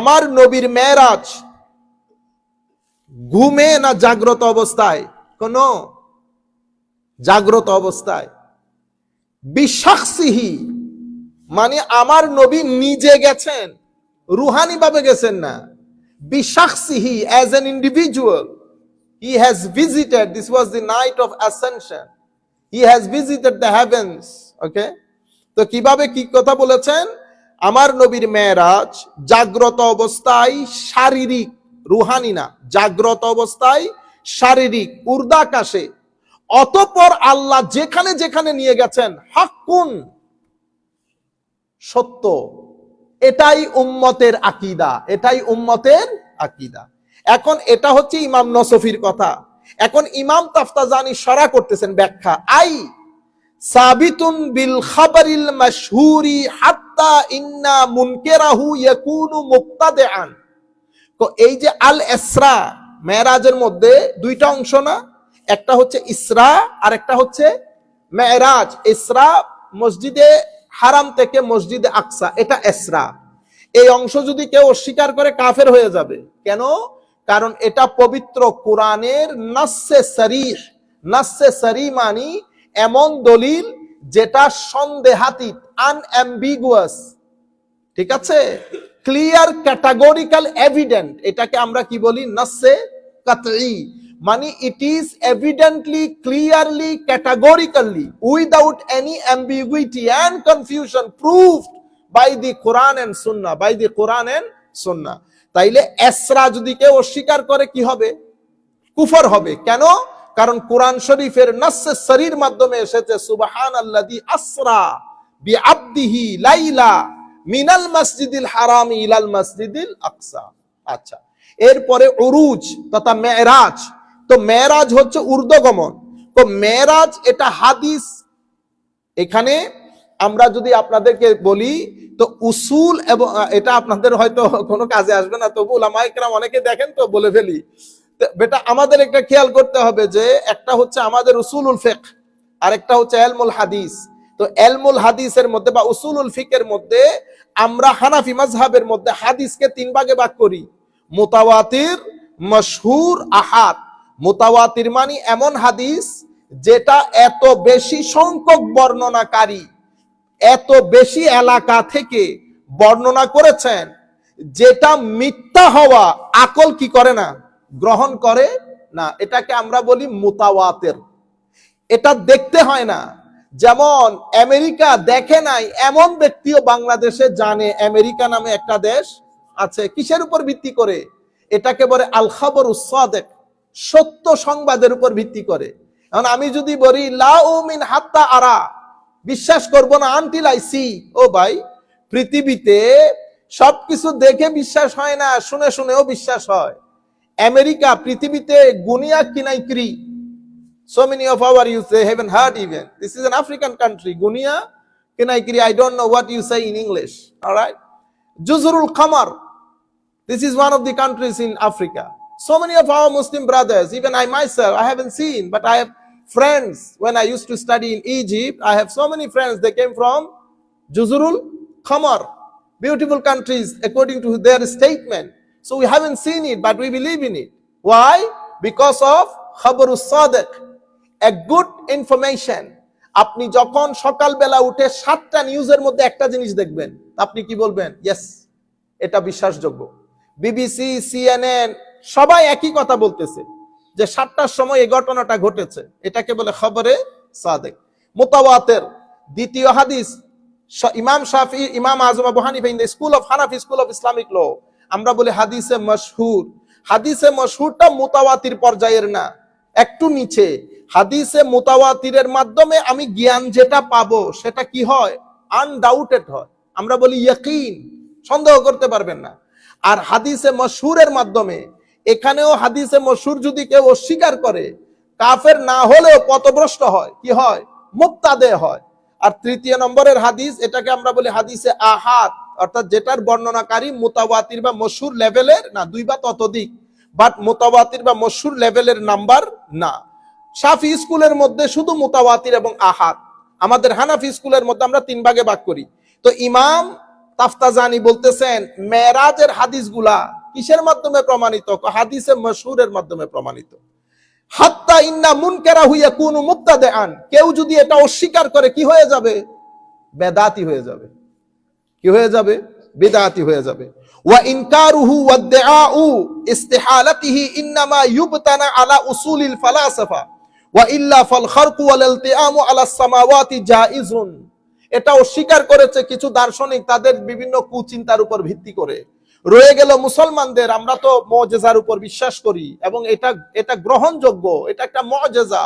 আমার নবীর মেরাজ ঘুমে না জাগ্রত অবস্থায়? কোন জাগ্রত অবস্থায়। বিশাখসিহি মানে আমার নবী নিজে গেছেন, রুহানি ভাবে গেছেন না। বিশাখসিহি as an individual he has visited, this was the night of ascension, he has visited the heavens. ওকে, তো কিভাবে কি কথা বলেছেন? আমার নবীর মেরাজ জাগ্রত অবস্থায় শারীরিক, রুহানি না, জাগ্রত অবস্থায় শারীরিক, ঊর্ধ্বাকাশে। অতঃপর আল্লাহ যেখানে যেখানে নিয়ে গেছেন হাক্কুন, সত্য। এটাই উম্মতের আকীদা, এটাই উম্মতের আকীদা। এখন এটা হচ্ছে ইমাম নসফির কথা। এখন ইমাম তাফতাজানি শরা করতেছেন ব্যাখ্যা, আই সাবিতুন বিল খাবারিল মাশহুরি হাত্তা ইন্না মুনকিরাহু ইয়াকুনু মুবতাদিআন। তো এই যে আল ইসরা, মেরাজের মধ্যে দুইটা অংশ না, একটা হচ্ছে ইসরা আর একটা হচ্ছে মেরাজ। ইসরা মসজিদে হারাম থেকে মসজিদে আকসা, এটা ইসরা। এই অংশ যদি কেউ অস্বীকার করে কাফের হয়ে যাবে। কেন? কারণ এটা পবিত্র কোরআনের নাসসে সরিহ। নাসসে সরিহ মানে এমন দলিল যেটা সন্দেহাতীত, আনঅ্যাম্বিগুয়াস, ঠিক আছে, ক্লিয়ার ক্যাটাগরিক্যাল এভিডেন্ট। এটাকে আমরা কি বলি? নাসসে কাতঈ। মানে it is evidently, clearly, categorically, without any ambiguity and confusion, proved by the Quran and sunnah, by the Quran and sunnah. তাইলে ইসরা যদি কেউ অস্বীকার করে কি হবে? কুফর হবে। কেন? কারণ কোরআন শরীফের নাসসে সরির মাধ্যমে এসেছে সুবহানাল্লাযী আসরা বিআবদিহি লাইলা মিনাল মসজিদিল হারামি ইলাল মসজিদিল আকসা। আচ্ছা, এরপরে উরুজ তথা মেরাজ। তো মেরাজ হচ্ছে ঊর্ধ্বগমন। তো মেরাজ এটা হাদিস। এখানে আমরা যদি আপনাদেরকে বলি তো উসুল, এবং এটা আপনাদের হয়তো কোনো কাজে আসবে না, তবু উলামায়ে কেরাম অনেকে দেখেন তো বলে ফেলি। বেটা আমাদের একটা খেয়াল করতে হবে যে একটা হচ্ছে আমাদের উসুলুল ফিকহ আর একটা হচ্ছে ইলমুল হাদিস। তো ইলমুল হাদিসের মধ্যে বা উসুলুল ফিকহের মধ্যে আমরা হানাফি মাযহাবের মধ্যে হাদিসকে তিন ভাগে ভাগ করি: মুতাওয়াতির, মাশহুর, আহাদ। মুতাওয়াতির মানে এমন হাদিস যেটা এত বেশি সংখ্যক বর্ণনাকারী, এত বেশি এলাকা থেকে বর্ণনা করেছেন যেটা মিথ্যা হওয়া আকল কি করে না, গ্রহণ করে না। এটাকে আমরা বলি মুতাওয়াতির। এটা দেখতে হয় না। যেমন আমেরিকা দেখে নাই এমন ব্যক্তিও বাংলাদেশে জানে আমেরিকা নামে একটা দেশ আছে। কিসের উপর ভিত্তি করে? এটাকে বলে আল খাবরুস সাদিক, সত্য সংবাদের উপর ভিত্তি করে। এখন আমি যদি বলি লা উমিন হাত্তা আরা, বিশ্বাস করব না আনটিল আই সি। ও ভাই, পৃথিবীতে সবকিছু দেখে বিশ্বাস হয় না, শুনে শুনেও বিশ্বাস হয়। আমেরিকা পৃথিবীতে গুনিয়া কিনাইক্রি, so many of our youth they haven't heard even. This is an African country. Gunia Kinaikiri, I don't know what you say in English. All right. Juzurul Qamar. This is one of the countries in Africa. So many of our Muslim brothers, even I myself, I haven't seen, but I have friends. When I used to study in Egypt, I have so many friends. They came from Juzurul Qamar. Beautiful countries according to their statement. So we haven't seen it, but we believe in it. Why? Because of Khabarus Sadiq. A good information. আপনি যখন সকালবেলা উঠে 7টা নিউজের মধ্যে একটা জিনিস দেখবেন, আপনি কি বলবেন? ইয়েস, এটা বিশ্বাসযোগ্য। বিবিসি, সিএনএন সবাই একই কথা বলতেছে যে 7টার সময় এই ঘটনাটা ঘটেছে। এটাকে বলে খবরে সাদিক। মুতাওয়াতির দ্বিতীয় হাদিস, Imam Shafi, Imam Azam Abu Hanifa in the school of Hanafi, school of Islamic law, আমরা বলি হাদিসে মাশহুর। হাদিসে মাশহুরটা মুতাওয়াতির পর্যায়ের না, একটু নিচে। হাদিসে মুতাওয়াতিরের মাধ্যমে আমি জ্ঞান যেটা পাবো সেটা কি হয়? আনডাউটেড হয়। আমরা বলি ইয়াকিন, সন্দেহ করতে পারবেন না। আর হাদিসে মাশহুরের মাধ্যমে, এখানেও হাদিসে মাশহুর যদি কেউ অস্বীকার করে কাফের না হলেও পথভ্রষ্ট হয়, কি হয়? মুবতাদে হয়। আর তৃতীয় নম্বরের হাদিস, এটাকে আমরা বলি হাদিসে আহাদ, অর্থাৎ যেটার বর্ণনাকারী মুতাওয়াতির বা মাশহুর লেভেলের না, 2 বা ততোধিক, বাট মুতাওয়াতির বা মাশহুর লেভেলের নাম্বার না। শাফি স্কুলের মধ্যে শুধু মুতাওয়াতির এবং আহাদ। আমাদের হানাফি স্কুলের মধ্যে আমরা 3 ভাগে ভাগ করি। তো ইমাম তাফতাজানি বলতেছেন মেরাজের হাদিসগুলা কিসের মাধ্যমে প্রমাণিত? হাদিসে মাশহুরের মাধ্যমে প্রমাণিত। হাত্তা ইন্না মুনকারাহু ইয়াকুনু মুবতাদিআন, কেউ যদি এটা অস্বীকার করে কি হয়ে যাবে? বেদাতি হয়ে যাবে। কি হয়ে যাবে? বিদআতি হয়ে যাবে। ওয়া ইনকারুহু ওয়াদআউ ইস্তিহালাতিহি ইনমা ইউবতানা আলা উসুলিল ফালাসাফা ওয়া ইল্লা ফাল খারকু ওয়াল ইলতিআমু আলা সামাওয়াতি জাইজুন। এটা অস্বীকার করেছে কিছু দার্শনিক তাদের বিভিন্ন কুচিন্তার উপর ভিত্তি করে। রয়ে গেল মুসলমানদের, আমরা তো মুজিজার উপর বিশ্বাস করি এবং এটা গ্রহণযোগ্য, এটা একটা মুজিজা।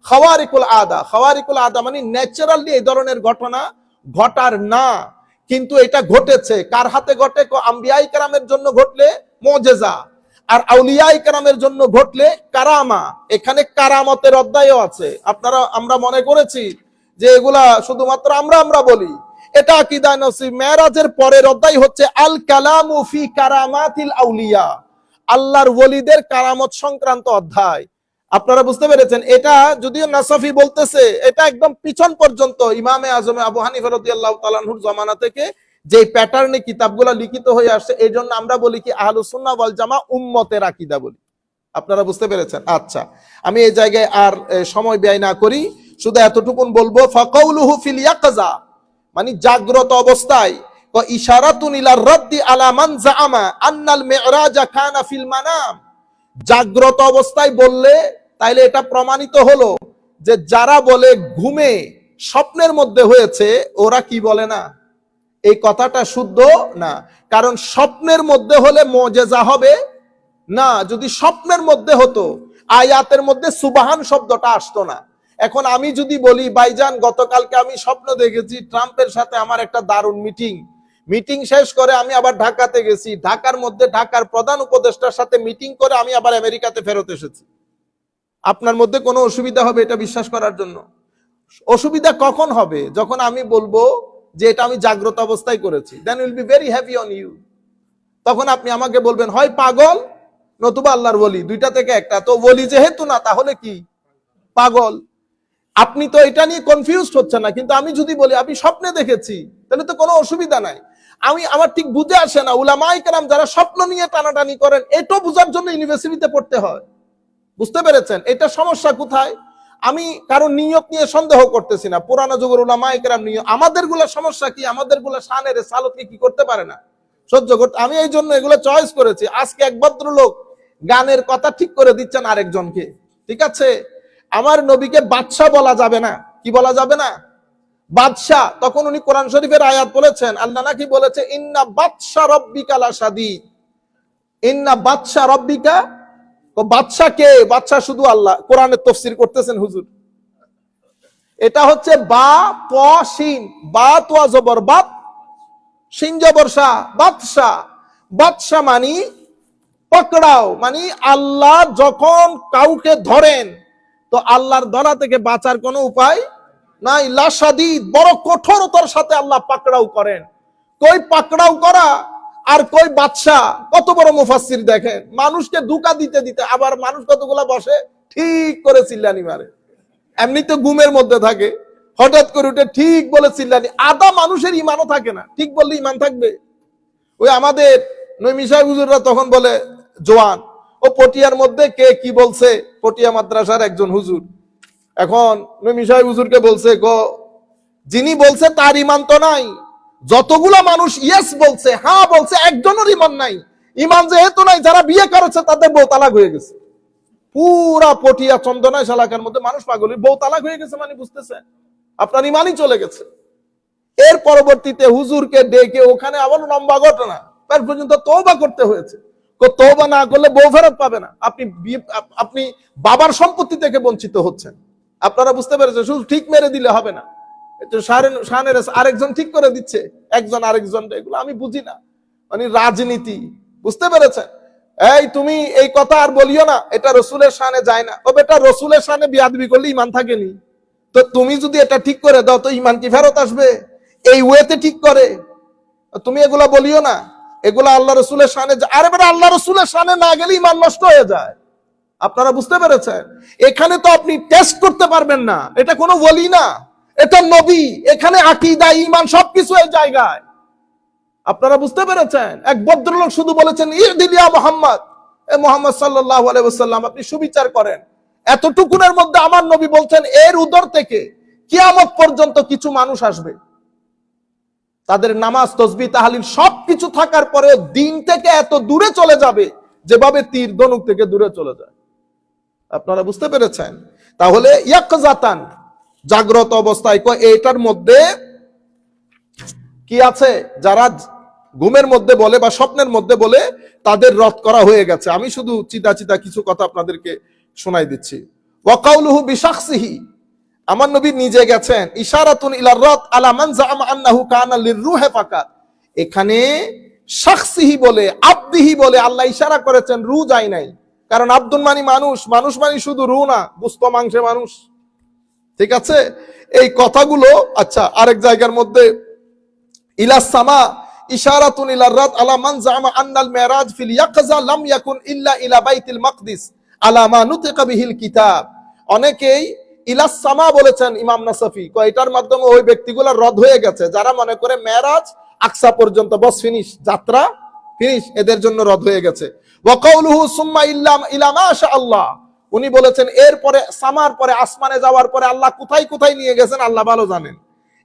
খাওয়ারিকুল আদা, খাওয়ারিকুল আদা মানে ন্যাচারালি এই ধরনের ঘটনা ঘটার না, কিন্তু এটা ঘটেছে। কার হাতে ঘটে? আম্বিয়াই কেরামের জন্য ঘটলে মুজিজা, আর আউলিয়াই কেরামের জন্য ঘটলে কারামা। এখানে কারামতের অধ্যায়ও আছে। আমরা মনে করেছি যে এগুলা শুধুমাত্র আমরা বলি, এটা আকীদা নসিব। মেরাজের পরের অধ্যায় হচ্ছে আল কালামু ফি কারামাতিল আউলিয়া, আল্লাহর ওলিদের কারামত সংক্রান্ত অধ্যায়। আপনারা বুঝতে পেরেছেন? এটা যদিও নাসাফি বলতেছে, এটা একদম পিছন পর্যন্ত ইমামে আজমে আবু হানিফা রাদিয়াল্লাহু তাআলা আনহুর জামানা থেকে যে প্যাটার্নে কিতাবগুলো লিখিত হয়ে আসছে, এই জন্য আমরা বলি কি আহলুস সুন্নাহ ওয়াল জামা উম্মতের আকীদা বলি। আপনারা বুঝতে পেরেছেন? আচ্ছা, আমি এই জায়গায় আর সময় ব্যয় না করি, শুধু এতটুকুন বলবো, ফাকাউলুহু ফিল ইয়াকযা মানে জাগ্রত অবস্থায়, ইশারাতুন ইলা রাদ্দি আলা মান জাআমা আন্নাল মি'রাজা কানা ফিল মানাম। জাগ্রত অবস্থায় বললে তাইলে এটা প্রমাণিত হলো যে যারা বলে ঘুমে স্বপ্নের মধ্যে হয়েছে, ওরা কি বলে না, এই কথাটা শুদ্ধ না। কারণ স্বপ্নের মধ্যে হলে মুজিজা হবে না। যদি স্বপ্নের মধ্যে হতো, আয়াতের মধ্যে সুবহান শব্দটা আসতো না। এখন আমি যদি বলি, ভাইজান গতকালকে আমি স্বপ্ন দেখেছি ট্রাম্পের সাথে আমার একটা দারুণ মিটিং শেষ করে আমি আবার ঢাকাতে গেছি, ঢাকার মধ্যে ঢাকার প্রধান উপদেষ্টার সাথে মিটিং করে আমি আবার আমেরিকাতে ফেরত এসেছি। আপনার মধ্যে কোনো অসুবিধা হবে এটা বিশ্বাস করার জন্য? অসুবিধা কখন হবে? যখন আমি বলবো যে এটা আমি জাগ্রত অবস্থায় করেছি, then will be very happy on you. তখন আপনি আমাকে বলবেন হয় পাগল নতুবা আল্লাহর ওলি, দুইটা থেকে একটা। তো ওলি যেহেতু না, তাহলে কি? পাগল। আপনি তো এটা নিয়ে কনফিউজড হচ্ছেন না, কিন্তু আমি যদি বলি আমি স্বপ্নে দেখেছি, তাহলে তো কোনো অসুবিধা নাই। আমার ঠিক বুঝে আসে না, উলামায়ে কেরাম যারা স্বপ্ন নিয়ে টানাটানি করেন, এটাও বোঝার জন্য ইউনিভার্সিটিতে পড়তে হয়। বুঝতে পেরেছেন এটা সমস্যা কোথায়? আমি কারণ নিয়ত নিয়ে সন্দেহ করতেছি না, পুরানো যুগের উলামায়ে কেরাম নিয়ত, আমাদের গুলা সমস্যা কি? আমাদের গুলা শানের সালতকে কি করতে পারে না, সহ্য করতে। আমি এই জন্য এগুলো চয়েস করেছি। আজকে এক ভদ্রলোক গানের কথা ঠিক করে দিচ্ছেন আরেকজনকে, ঠিক আছে? আমার নবীকে বাদশা বলা যাবে না। কি বলা যাবে না? বাদশা। তখন উনি কোরআন শরীফের আয়াত বলেছেন, আল্লাহ নাকি বলেছে ইন্না বাদশা রব্বিকা লাশাদীদ, ইন্না বাদশা রব্বিকা। বাদশা কে? বাদশা শুধু আল্লাহ। কোরআনের তাফসীর করতেছেন হুজুর। এটা হচ্ছে বা প শিন, বা তোয়া জবর বাত, শিন জবর শা, বাদশা। বাদশা মানি পকড়াও, মানে আল্লাহ যখন কাউকে ধরেন তো আল্লাহর ধরা থেকে বাঁচার কোনো উপায় নাই। লাশাদীদ, বড় কঠোরতার সাথে আল্লাহ পাকড়াও করেন। কই পাকড়াও করা আর কই বাদশা, কত বড় মুফাসসির দেখেন। মানুষকে ধোঁকা দিতে দিতে আবার মানুষ কতগুলা বসে ঠিক করে চিল্লানি মারে। এমনি তো ঘুমের মধ্যে থাকে, হঠাৎ করে উঠে ঠিক বলে চিল্লানি। আদা মানুষের ইমানও থাকে না, ঠিক বললে ইমান থাকবে? ওই আমাদের নৈমি সাহেব হুজুররা তখন বলে জোয়ান, ও পটিয়ার মধ্যে কে কি বলছে, পটিয়া মাদ্রাসার একজন হুজুর। এখন নৈমি সাহেব হুজুরকে বলছে, গো যিনি বলছে তার ইমান তো নাই, যতগুলা মানুষ ইয়েস বলছে, হ্যাঁ বলছে, একজনের ইমান নাই। ইমান যেহেতু নাই, যারা বিয়ে করেছে তাদের বউ তালাক হয়ে গেছে। পুরা পটিয়া চন্দনায় এলাকার মধ্যে মানুষ পাগলের বউ তালাক হয়ে গেছে, মানে বুঝতেছেন আপনার ইমানই চলে গেছে। এর পরবর্তীতে হুজুরকে ডেকে ওখানে আবার লম্বা ঘটনা, তার পর্যন্ত তওবা করতে হয়েছে। তওবা না করলে বউ ফেরত পাবে না। আপনি বাবার সম্পত্তি থেকে বঞ্চিত হচ্ছেন। আপনারা বুঝতে পেরেছেন? শুধু ঠিক মেরে দিলে হবে না, আরেকজন ঠিক করে দিচ্ছে, একজন আরেকজন। এগুলো আমি বুঝি না, মানে রাজনীতি। বুঝতে পেরেছেন? এই তুমি এই কথা আর বলিও না, এটা রসুলের শানে যায় না। ও বেটা, রসুলের শানে বিয়াদবি করলে ইমান থাকেনি? তো তুমি যদি এটা ঠিক করে দাও তো ইমান কি ফেরত আসবে? এই ওয়েতে ঠিক করে তুমি এগুলা বলিও না, এগুলা আল্লাহ রসুলের শানে। আরে বেটা, আল্লাহ রসুলের শানে না গেলে ইমান নষ্ট হয়ে যায়। আপনারা বুঝতে পেরেছেন? এখানে তো আপনি টেস্ট করতে পারবেন না, এটা কোনো ওলি না, এটা নবী। এখানে আকীদা, ঈমান সবকিছু এই জায়গায়। আপনারা বুঝতে পেরেছেন? এক ভদ্রলোক শুধু বলেছেন ইরদিলিয়া মুহাম্মদ, এ মুহাম্মদ সাল্লাল্লাহু আলাইহি ওয়াসাল্লাম আপনি সুবিচার করেন। এতটুকুনের মধ্যে আমার নবী বলছেন এর উদর থেকে কিয়ামত পর্যন্ত কিছু মানুষ আসবে, তাদের নামাজ তাসবিহ তাহলিল সবকিছু থাকার পরে দিন থেকে এত দূরে চলে যাবে যেভাবে তীর ধনুক থেকে দূরে চলে যায়। আপনারা বুঝতে পেরেছেন? তাহলে ইয়াকজাতান, জাগ্রত অবস্থায়, এটার মধ্যে কি আছে? যারা ঘুমের মধ্যে বলে বা স্বপ্নের মধ্যে বলে তাদের রদ করা হয়ে গেছে। আমি শুধু চিতা চিতা কিছু কথা আপনাদেরকে শোনাই দিচ্ছি। ওয়াকাউলুহু বিশাখসিহি, আমার নবী নিজে গেছেন। ইশারাতুন ইলার রাদ আলা মান জাআমা আন্নাহু কানা লিররূহি ফাকাত, এখানে শাখসিহি বলে আব্দিহি বলে আল্লাহ ইশারা করেছেন, রু যায় নাই। কারণ আব্দুল মানি মানুষ, মানুষ মানি শুধু রু না, গোস্ত মাংসে মানুষ। ঠিক আছে, এই কথাগুলো। আচ্ছা, আরেক জায়গার মধ্যে ইলাস সামা ইশারাতুন ইলার রাদ আলা মান জাআমা আন্নাল মিরাজ ফিল ইয়াকযা লাম ইয়াকুন ইল্লা ইলা বাইতিল মাকদিস আলা মা নুতিকা বিহিল কিতাব। অনেকেই ইলাস সামা বলেছেন ইমাম নাসফি, এটার মাধ্যমে ওই ব্যক্তিগুলো রদ হয়ে গেছে যারা মনে করে মেরাজ আকসা পর্যন্ত, বস ফিনিশ, যাত্রা ফিনিশ, এদের জন্য রদ হয়ে গেছে। ওয়া কাউলুহু সুম্মা ইলা মা শা আল্লাহ, উনি বলেছেন এরপরে সামার পরে আসমানে যাওয়ার পরে আল্লাহ কোথায় কোথায় নিয়ে গেছেন আল্লাহ ভালো জানেন।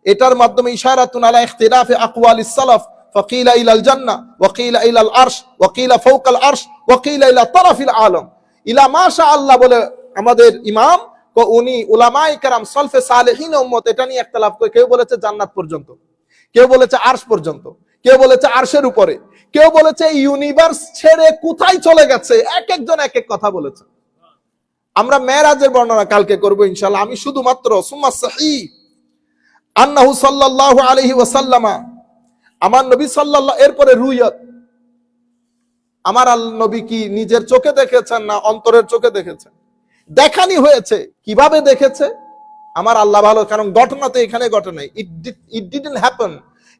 এটার মাধ্যমে ইশারাতুন আলা ইখতিলাফি আকওয়ালিস সালাফ ফাকিলা ইলাল জান্নাহ ওয়া কিলা ইলাল আরশ ওয়া কিলা ফাওকাল আরশ ওয়া কিলা ইলা তারাফিল আলম। ইলা মা শা আল্লাহ বলে আমাদের ইমাম উনি উলামায়ে কেরাম সলফে সালেহিন উম্মত এটা নিয়ে ইখতিলাফ করে, কেউ বলেছে জান্নাত পর্যন্ত, কেউ বলেছে আরশ পর্যন্ত, কেউ বলেছে আরশের উপরে, কেউ বলেছে ইউনিভার্স ছেড়ে কোথায় চলে গেছে, এক একজন এক এক কথা বলেছে। আমরা মেরাজের বর্ণনা কালকে করব ইনশাআল্লাহ। আমি শুধুমাত্র সুম্মা সহিহ আন্নাহু সাল্লাল্লাহু আলাইহি ওয়াসাল্লামা, আমার নবী সাল্লাল্লাহু, এরপরে রুয়াত, আমার নবী কি নিজের চোখে দেখেছেন না অন্তরের চোখে দেখেছেন? দেখানি হয়েছে। কিভাবে দেখেছে? আমার আল্লাহ ভালো, কারণ ঘটনা তো এখানে ঘটে নাই। It didn't happen.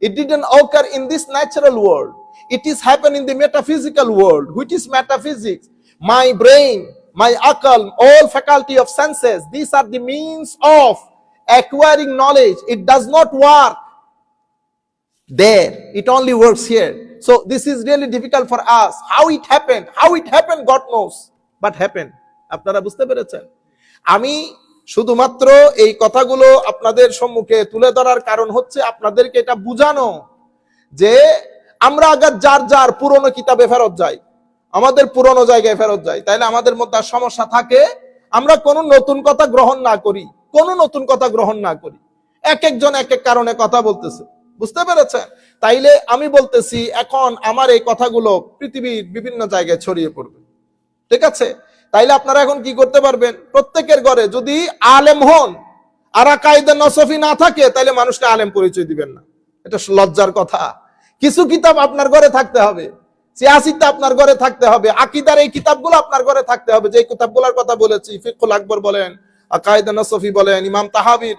It didn't occur in this natural world. It is happen in the metaphysical world, which is metaphysics. My brain, my akal, all faculty of senses, these are the means of acquiring knowledge. It does not work there. It only works here. So this is really difficult for us. How it happened, God knows, but happened. আপনারা বুঝতে পেরেছেন? আমি শুধুমাত্র এই কথাগুলো আপনাদের সম্মুখে তুলে ধরার কারণ হচ্ছে আপনাদেরকে এটা বুঝানো যে আমরা আগে যার যার পুরনো কিতাবে ফেরত যাই, আমাদের পুরনো জায়গায় ফেরত যাই, তাইলে আমাদের মধ্যে সমস্যা থাকে। আমরা কোনো নতুন কথা গ্রহণ না করি, এক একজন এক এক কারণে কথা বলতেছে। বুঝতে পেরেছেন? তাইলে আমি বলতেছি এখন আমার এই কথাগুলো পৃথিবীর বিভিন্ন জায়গায় ছড়িয়ে পড়বে। ঠিক আছে? তাইলে আপনারা এখন কি করতে পারবেন? প্রত্যেকের ঘরে যদি আলেম হন আর আকাইদা নসফি না থাকে তাইলে মানুষকে আলেম পরিচয় দিবেন না, এটা লজ্জার কথা। কিছু কিতাব আপনার ঘরে থাকতে হবে, সিয়াসিতে আপনার ঘরে থাকতে হবে, আকীদার এই কিতাবগুলো আপনার ঘরে থাকতে হবে। যে কিতাবগুলোর কথা বলেছি, ফিকহুল আকবর বলেন, আকাইদা নসফি বলেন, ইমাম তাহাবির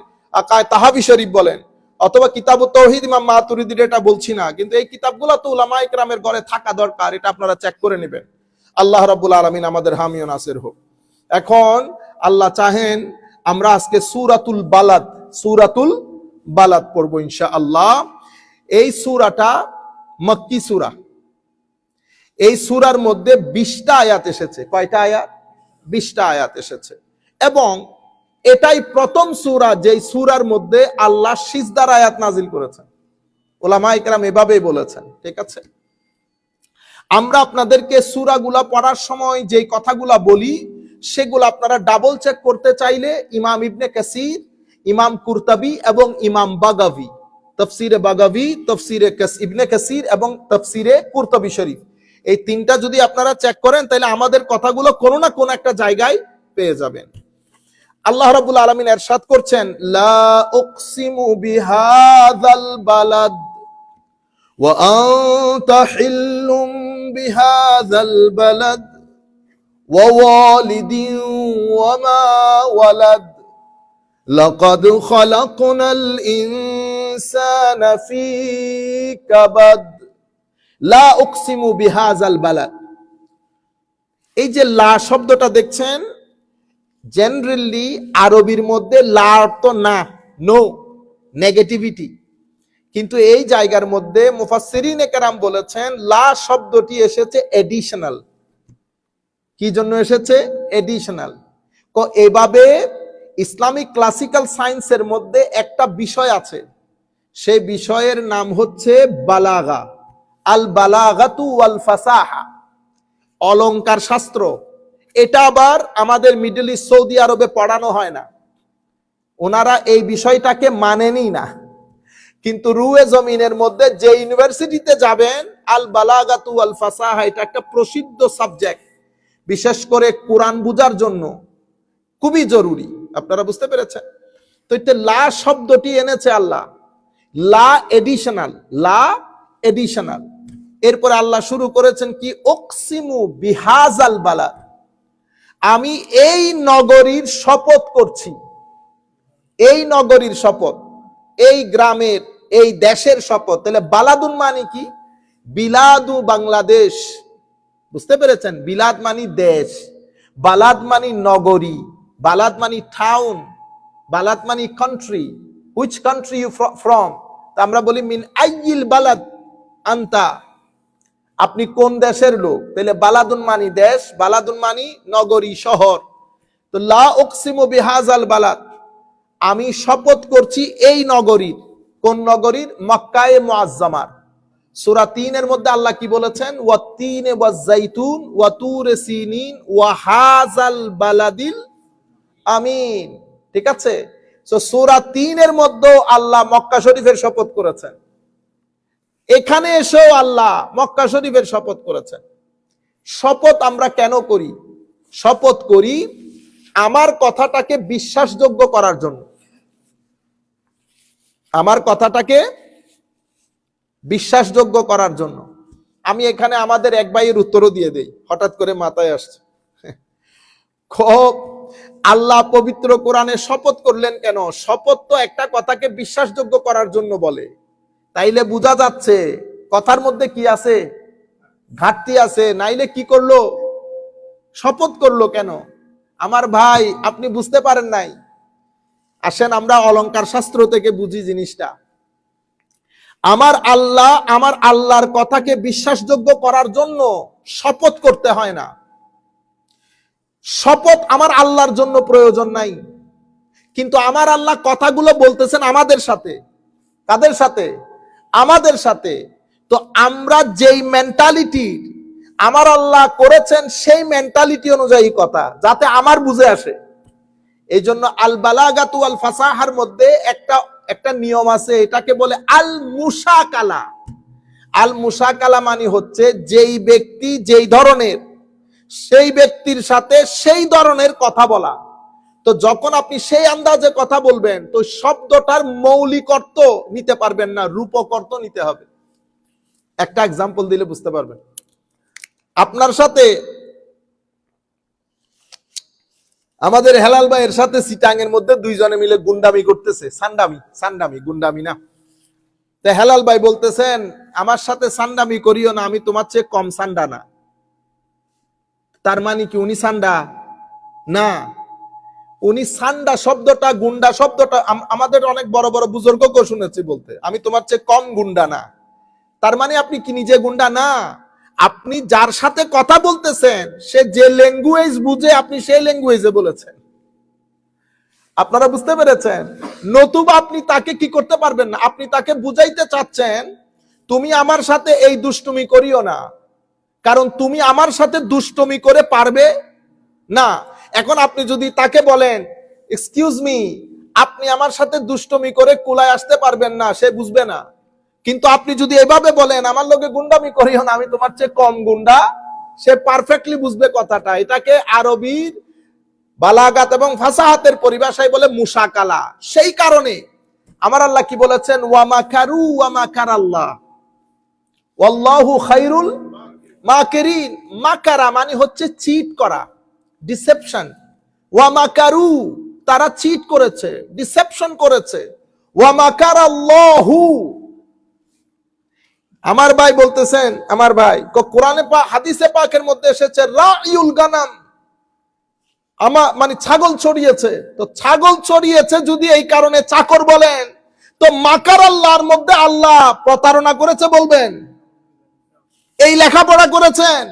তাহাবি শরীফ বলেন, অথবা কিতাবুত তাওহীদ ইমাম মাতুরিদির, এটা বলছি না, কিন্তু এই কিতাবগুলো তো উলামায়ে কেরামের ঘরে থাকা দরকার। এটা আপনারা চেক করে নেবেন। আল্লাহ রাব্বুল আলামিন আমাদের হামি ও নাসির হোক। এখন আল্লাহ চাহেন আমরা আজকে সূরাতুল বালাদ পড়ব ইনশাআল্লাহ। এই সূরাটা মক্কি সূরা। এই সূরার মধ্যে 20টা আয়াত এসেছে। কয়টা আয়াত? 20টা আয়াত এসেছে। এবং এটাই প্রথম সূরা যেই সূরার মধ্যে আল্লাহ সিজদার আয়াত নাজিল করেছেন। উলামায়ে কেরাম এভাবেই বলেছেন। ঠিক আছে? আমরা আপনাদেরকে সূরাগুলা পড়ার সময় যেই কথাগুলা বলি সেগুলো আপনারা ডাবল চেক করতে চাইলে ইমাম ইবনে কাসির, ইমাম কুরতুবী এবং ইমাম বাগাভী, তাফসীরে বাগাভী, তাফসীরে ইবনে কাসির এবং তাফসীরে কুরতুবী শরীফ, এই তিনটা যদি আপনারা চেক করেন তাহলে আমাদের কথাগুলো কোনো না কোনো একটা জায়গায় পেয়ে যাবেন। আল্লাহ রাব্বুল আলামিন ইরশাদ করছেন, লা উকসিমু বিহাযাল বালাদ ওয়া আনতা হিল্লুম বিহাযাল বালাদ ওয়া ওয়ালিদিন ওয়া মা ওয়ালাদ লাকাদ খালাকনাল ইনসানা ফি কাবাদ। লা উকসিমু বিহাযাল বালাদ, এই যে লা শব্দটা দেখছেন, জেনারেলি আরবির মধ্যে লা অর্থ না, নো, নেগেটিভিটি। কিন্তু এই জায়গার মধ্যে মুফাসসিরিনে কেরাম বলেছেন লা শব্দটি এসেছে এডিশনাল। কি জন্য এসেছে? এডিশনাল। এভাবে ইসলামিক ক্লাসিক্যাল সায়েন্সের মধ্যে একটা বিষয় আছে, সেই বিষয়ের নাম হচ্ছে বালাগা, আল বালাগাতু ওয়াল ফাসাহা, অলংকার শাস্ত্র। এটা আবার আমাদের মিডল ইস্ট সৌদি আরবে পড়ানো হয় না, ওনারা এই বিষয়টাকে মানেনই না। কিন্তু রুয়ে জমিনের মধ্যে যে ইউনিভার্সিটিতে যাবেন, আল বালাগাতু ওয়াল ফাসাহা এটা একটা প্রসিদ্ধ সাবজেক্ট, বিশেষ করে কোরআন বুঝার জন্য খুবই জরুরি। আপনারা বুঝতে পেরেছেন? তো এতে লা শব্দটি এনেছে আল্লাহ, লা এডিশনাল, লা এডিশনাল। এরপরে আল্লাহ শুরু করেছেন কি, ওকসিমু বিহাজাল বালাদ, আমি এই নগরীর শপথ করছি। এই নগরীর শপথ, এই গ্রামের, এই দেশের শপথ। তাহলে বালাদুন মানে কি? বিলাদু বাংলাদেশ। বুঝতে পেরেছেন? বিলাদ মানে দেশ, বালাদ মানে নগরী, বালাদ মানে টাউন, বালাদ মানে country. Which country you from? আমরা বলি মিন আইয়িল বালাদ আনতা, আপনি কোন দেশের লোক। তাহলে বালাদুন মানি দেশ, বালাদুন মানি নগরী, শহর। তো লা উকসিমু বিহাজাল বালাদ, আমি শপথ করছি এই নগরীর। কোন নগরীর? মক্কায়ে মুআজ্জামার। সূরা ৩ এর মধ্যে আল্লাহ কি বলেছেন? ওয়াত্তিনে ওয়াজ্জাইতুন ওয়া তুরে সিনিন ওয়া হাযাল বালাদিল আমিন। ঠিক আছে? সো সূরা ৩ এর মধ্যে আল্লাহ মক্কা শরীফের শপথ করেছেন, এখানে এসেও আল্লাহ মক্কা শরীফের শপথ করেছেন। শপথ আমরা কেন করি? শপথ করি আমার কথাটাকে বিশ্বাসযোগ্য করার জন্য, আমার কথাটাকে বিশ্বাসযোগ্য করার জন্য। আমি এখানে আমাদের এক ভাইয়ের উত্তরও দিয়ে দেই, হঠাৎ করে মাথায় আসছে। খুব আল্লাহ পবিত্র কোরআনে শপথ করলেন কেন? শপথ তো একটা কথাকে বিশ্বাসযোগ্য করার জন্য বলে, তাইলে বোঝা যাচ্ছে কথার মধ্যে কি আছে? ঘাটতি আছে। নাইলে কি করলো? শপথ করলো কেন? আমার ভাই, আপনি বুঝতে পারেন নাই। আসেন আমরা অলংকার শাস্ত্র থেকে বুঝি জিনিসটা। আমার আল্লাহর কথাকে বিশ্বাসযোগ্য করার জন্য শপথ করতে হয় না। শপথ আমার আল্লাহর জন্য প্রয়োজন নাই, কিন্তু আমার আল্লাহ কথাগুলো বলতেছেন আমাদের সাথে। কাদের সাথে? আমাদের সাথে। তো আমরা যেই মেন্টালিটি আমার আল্লাহ করেছেন, সেই মেন্টালিটি অনুযায়ী কথা, যাতে আমার বুঝে আসে। এই জন্য আল বালাগাতু আল ফাসাহার মধ্যে একটা নিয়ম আছে, এটাকে বলে আল মুশাকালা। আল মুশাকালা মানে হচ্ছে যেই ব্যক্তি যেই ধরনের, সেই ব্যক্তির সাথে সেই ধরনের কথা বলা। তো যখন আপনি সেই আন্দাজে কথা বলবেন, তো শব্দটার মৌলিক অর্থ নিতে পারবেন না, রূপক অর্থ নিতে হবে। একটা এক্সাম্পল দিলে বুঝতে পারবেন। আপনার সাথে আমাদের হেলাল ভাইয়ের সাথে চিটাং এর মধ্যে দুইজনে মিলে গুন্ডামি করতেছে, সান্ডামি গুন্ডামি না। তো হেলাল ভাই বলতেছেন আমার সাথে সান্ডামি করিও না, আমি তোমার চেয়ে কম সান্ডা না। তার মানে কি উনি সান্ডা না? উনি সান্ডা শব্দটা, গুন্ডা শব্দটা আমাদের অনেক বড় বড় বুজুর্গকে শুনেছি বলতে, আমি তোমার চেয়ে কম গুন্ডা না। তার মানে আপনি কি নিজে গুন্ডা না? আপনি যার সাথে কথা বলতেছেন সে যে ল্যাঙ্গুয়েজ বুঝে, আপনি সেই ল্যাঙ্গুয়েজে বলেছেন। আপনারা বুঝতে পেরেছেন? নতুবা আপনি তাকে কি করতে পারবেন না, আপনি তাকে বুঝাইতে চাচ্ছেন তুমি আমার সাথে এই দুষ্টুমি করিও না, কারণ তুমি আমার সাথে দুষ্টুমি করে পারবে না। এখন আপনি যদি তাকে বলেন এক্সকিউজ মি, আপনি আমার সাথে দুষ্টুমি করে কুলায় আসতে পারবেন না, সে বুঝবে না। কিন্তু আপনি যদি এভাবে বলেন আমার লোকে গুন্ডামি করিও না, আমি তোমার চেয়ে কম গুন্ডা, সে পারফেক্টলি বুঝবে কথাটা। এটাকে আরবির বালাগাত এবং ফাসাহাতের পরিভাষায় বলে মুশাকালা। সেই কারণে আমার আল্লাহ কি বলেছেন? ওয়া মাকারু ওয়া মাকারাল্লাহ ওয়াল্লাহু খায়রুল মাকিরিন। মাকারা মানে হচ্ছে চিট করা, ডিসেপশন। ওয়া মাকারু, তারা চিট করেছে, ডিসেপশন করেছে। ওয়া মাকারাল্লাহু, আমার ভাই বলতেছেন, আমার ভাই কোরআনে হাদিসে পাকের মধ্যে এসেছে রাইউল গানাম, মানে ছাগল চড়িয়েছে। তো ছাগল চড়িয়েছে যদি এই কারণে চাকর বলেন, তো মাকার আল্লাহর মধ্যে আল্লাহ প্রতারণা করেছে বলবেন? এই লেখাপড়া করেছেন,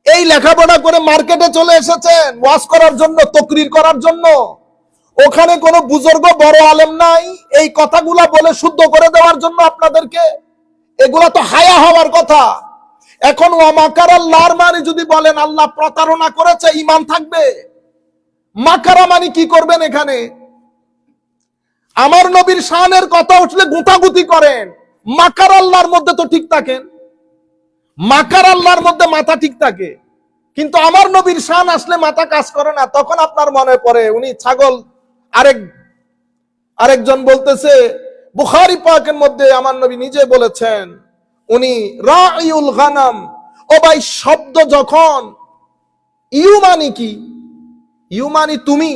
এই লেখাপড়া করে মার্কেটে চলে এসেছেন ওয়াজ করার জন্য, তকরির করার জন্য। ওখানে কোনো বুজুর্গ বড় আলেম নাই এই কথাগুলা বলে শুদ্ধ করে দেওয়ার জন্য আপনাদেরকে। এগুলা তো হায়া হওয়ার কথা। এখন ওয়ামাকার আল্লাহর মানে যদি বলেন আল্লাহ প্রতারণা করেছে, ঈমান থাকবে? মাকারা মানে কি করবেন এখানে? আমার নবীর শানের কথা উঠলে গুতাগুতি করেন, মাকার আল্লাহর মধ্যে তো ঠিক থাকেন, মাকার আল্লাহর মধ্যে মাথা ঠিক থাকে, কিন্তু আমার নবীর শান আসলে মাথা কাজ করে না। তখন আপনার মনে পড়ে উনি ছাগল। আরেকজন বলতেছে বুখারী পাকের মধ্যে আমার নবী নিজে বলেছেন উনি রাঈউল গানাম। ও ভাই, শব্দ যখন ইউ মানে কি? ইউ মানে তুমি,